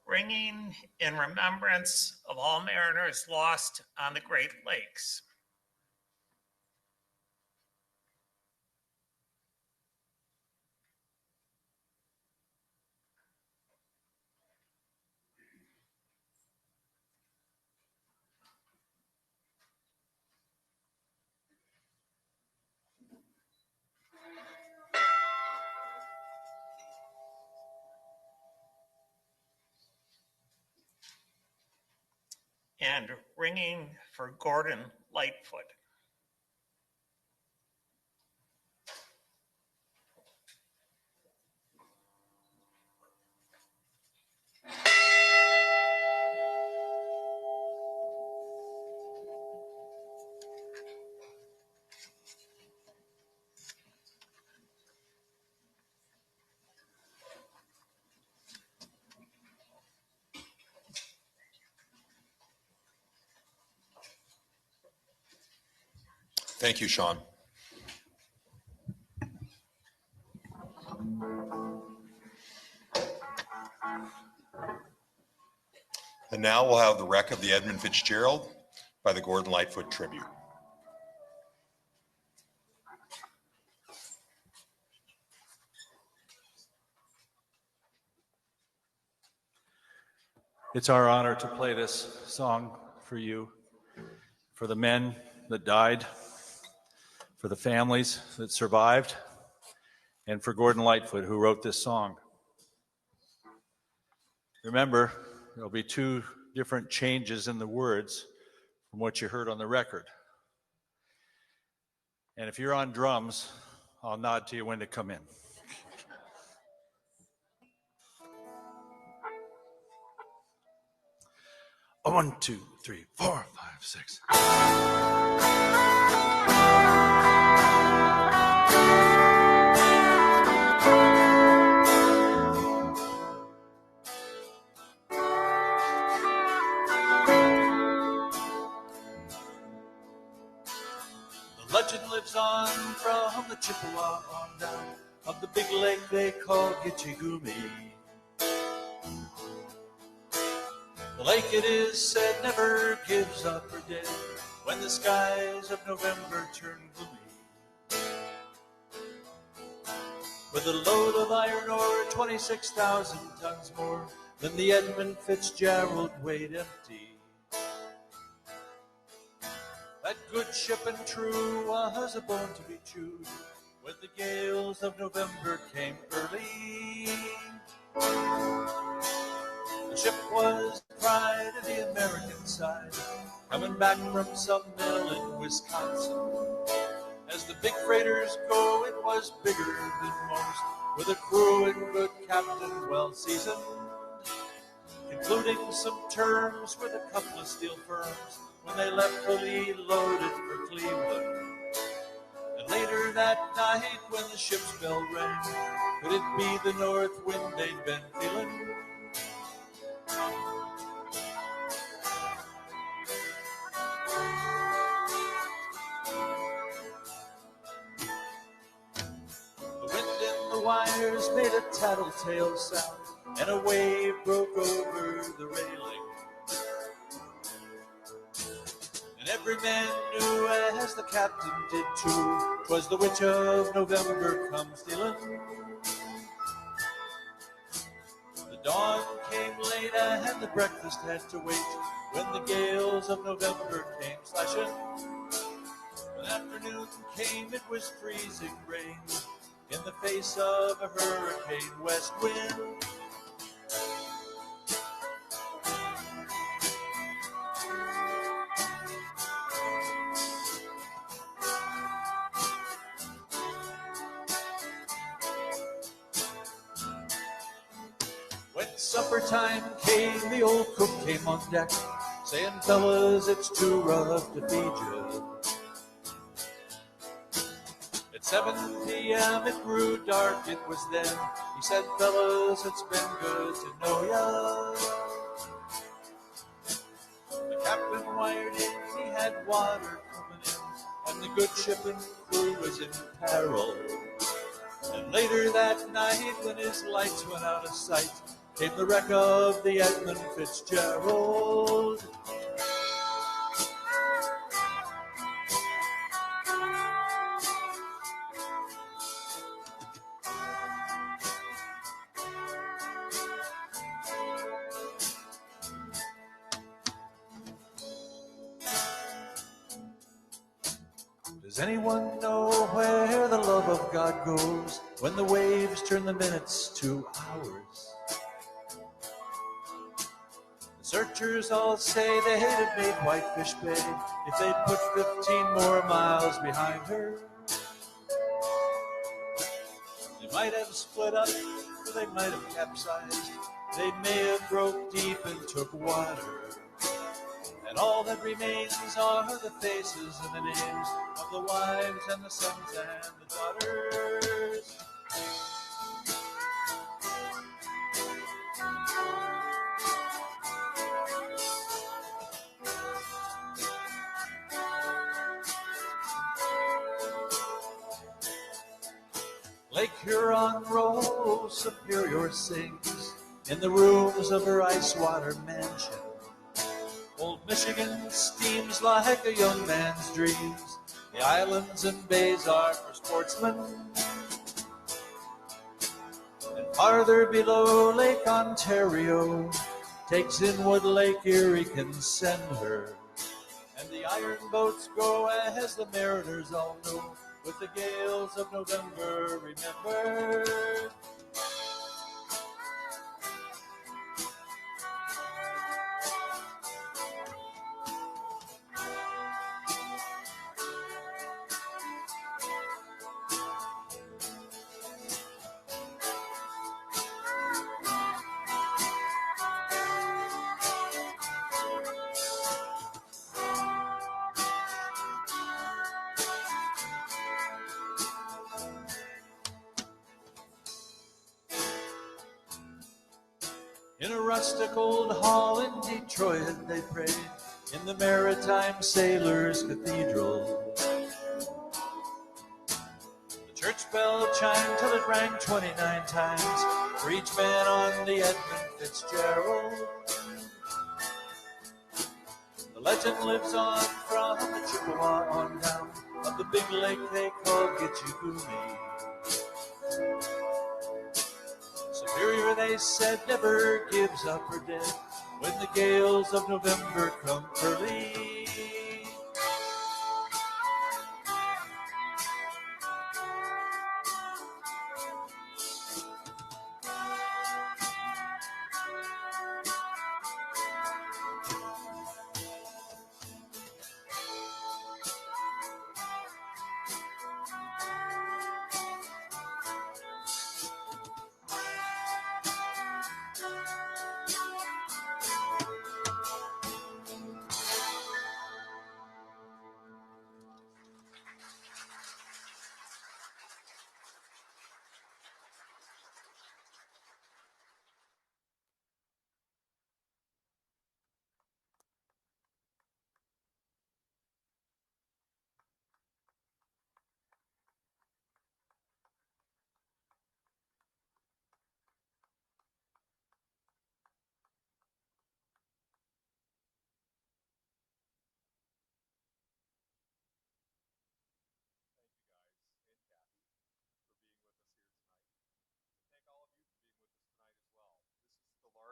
S6: Ringing in remembrance of all mariners lost on the Great Lakes. And ringing for Gordon Lightfoot.
S1: Thank you, Sean. And now we'll have the wreck of the Edmund Fitzgerald by the Gordon Lightfoot Tribute.
S5: It's our honor to play this song for you, for the men that died, for the families that survived, and for Gordon Lightfoot, who wrote this song. Remember, there'll be two different changes in the words from what you heard on the record. And if you're on drums, I'll nod to you when to come in. Oh, 1, 2, 3, 4, 5, 6. The legend lives on from the Chippewa on down of the big lake they call Gitchigumi. The lake, it is said, never gives up or dead when the skies of November turn gloomy. With a load of iron ore, 26,000 tons more than the Edmund Fitzgerald weighed empty. That good ship and true was a bone to be chewed when the gales of November came early. The ship was the pride of the American side, coming back from some mill in Wisconsin. As the big freighters go, it was bigger than most, with a crew and good captain well seasoned, including some terms with a couple of steel firms when they left fully loaded for Cleveland. And later that night when the ship's bell rang, could it be the north wind they'd been feeling? The wind in the wires made a tattletale sound, and a wave broke over the railing. And every man knew, as the captain did too, 'twas the witch of November come stealing. The dawn came late and the breakfast had to wait when the gales of November came slashing. When afternoon came, it was freezing rain in the face of a hurricane west wind. When supper time came, the old cook came on deck, saying, fellas, it's too rough to feed you. At 7 p.m. it grew dark, it was then. He said, fellas, it's been good to know ya. The captain wired in, he had water coming in, and the good ship and crew was in peril. And later that night, when his lights went out of sight, came the wreck of the Edmund Fitzgerald. Does anyone know where the love of God goes when the waves turn the minutes to hours? Searchers all say they'd have made Whitefish Bay if they'd put 15 more miles behind her. They might have split up, or they might have capsized. They may have broke deep and took water. And all that remains are the faces and the names of the wives and the sons and the daughters. Lake Huron rolls, Superior sings in the rooms of her ice water mansion. Old Michigan steams like a young man's dreams. The islands and bays are for sportsmen. And farther below Lake Ontario, takes in what Lake Erie can send her. And the iron boats go as the mariners all know, with the gales of November, remember. In a rustic old hall in Detroit, they prayed in the maritime sailors' cathedral. The church bell chimed till it rang 29 times for each man on the Edmund Fitzgerald. The legend lives on from the Chippewa on down of the big lake they call Gitchagumi. Superior, they said, never gives up her dead when the gales of November come early.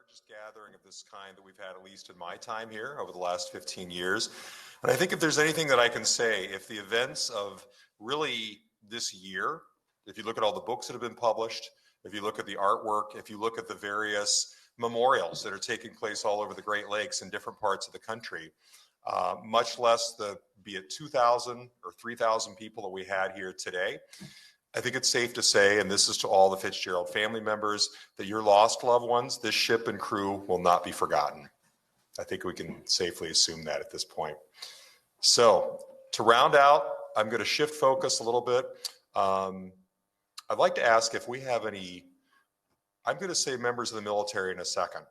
S1: Largest gathering of this kind that we've had, at least in my time here over the last 15 years. And I think if there's anything that I can say, if the events of really this year, if you look at all the books that have been published, if you look at the artwork, if you look at the various memorials that are taking place all over the Great Lakes in different parts of the country, much less the, be it 2,000 or 3,000 people that we had here today, I think it's safe to say, and this is to all the Fitzgerald family members, that your lost loved ones, this ship and crew will not be forgotten. I think we can safely assume that at this point. So to round out, I'm going to shift focus a little bit. I'd like to ask if we have any, I'm going to say members of the military in a second,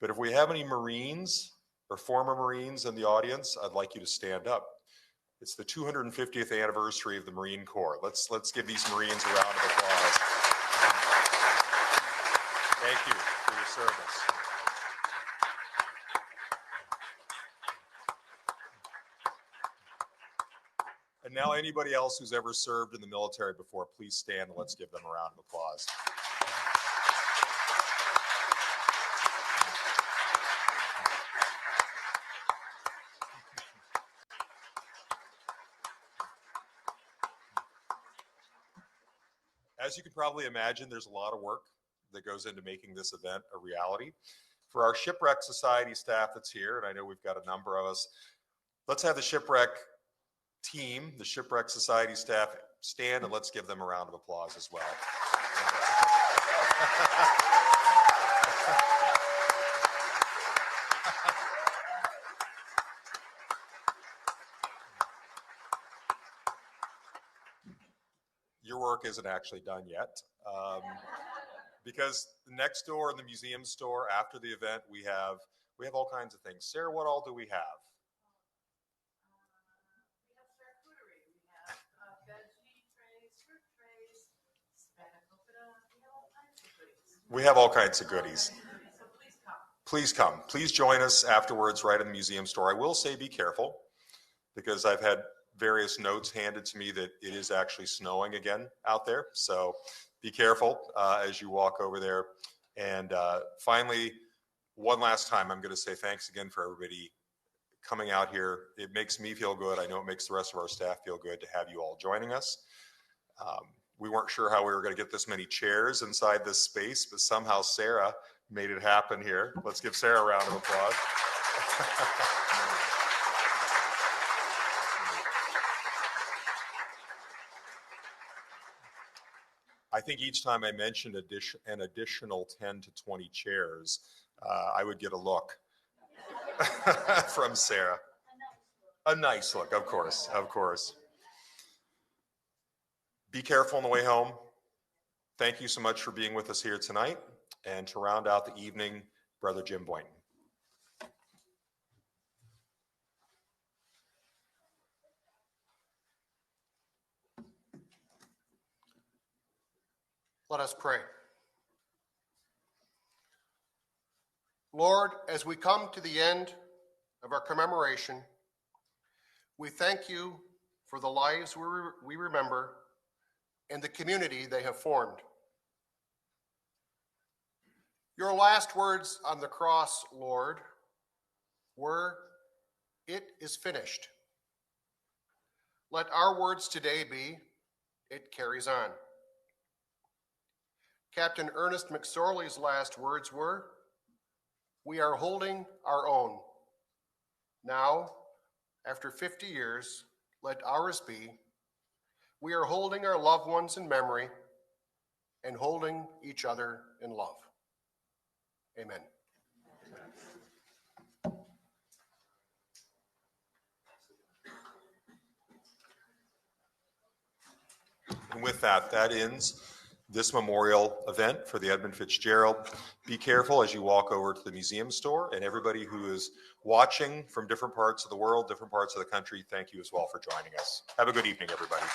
S1: but if we have any Marines or former Marines in the audience, I'd like you to stand up. It's the 250th anniversary of the Marine Corps. Let's give these Marines a round of applause. Thank you for your service. And now anybody else who's ever served in the military before, please stand and let's give them a round of applause. As you can probably imagine, there's a lot of work that goes into making this event a reality. For our Shipwreck Society staff that's here, and I know we've got a number of us, let's have the Shipwreck team, the Shipwreck Society staff, stand and let's give them a round of applause as well. Your work isn't actually done yet, because next door in the museum store after the event we have all kinds of things. Sarah, what all do we have?
S7: We have charcuterie, we have veggie trays, fruit trays, spanakopita, we have all kinds of goodies.
S1: We have all kinds of goodies.
S7: So please come.
S1: Please come. Please join us afterwards right in the museum store. I will say be careful, because I've had various notes handed to me that it is actually snowing again out there. So be careful as you walk over there. And finally, one last time, I'm going to say thanks again for everybody coming out here. It makes me feel good. I know it makes the rest of our staff feel good to have you all joining us. We weren't sure how we were going to get this many chairs inside this space, but somehow Sarah made it happen here. Let's give Sarah a round of applause. I think each time I mentioned an additional 10 to 20 chairs, I would get a look from Sarah. A nice look, of course, of course. Be careful on the way home. Thank you so much for being with us here tonight. And to round out the evening, Brother Jim Boynton.
S8: Let us pray. Lord, as we come to the end of our commemoration, we thank you for the lives we remember and the community they have formed. Your last words on the cross, Lord, were, "It is finished." Let our words today be, "It carries on." Captain Ernest McSorley's last words were, "We are holding our own." Now, after 50 years, let ours be, "We are holding our loved ones in memory and holding each other in love." Amen.
S1: And with that, that ends this memorial event for the Edmund Fitzgerald. Be careful as you walk over to the museum store, and everybody who is watching from different parts of the world, different parts of the country, thank you as well for joining us. Have a good evening, everybody.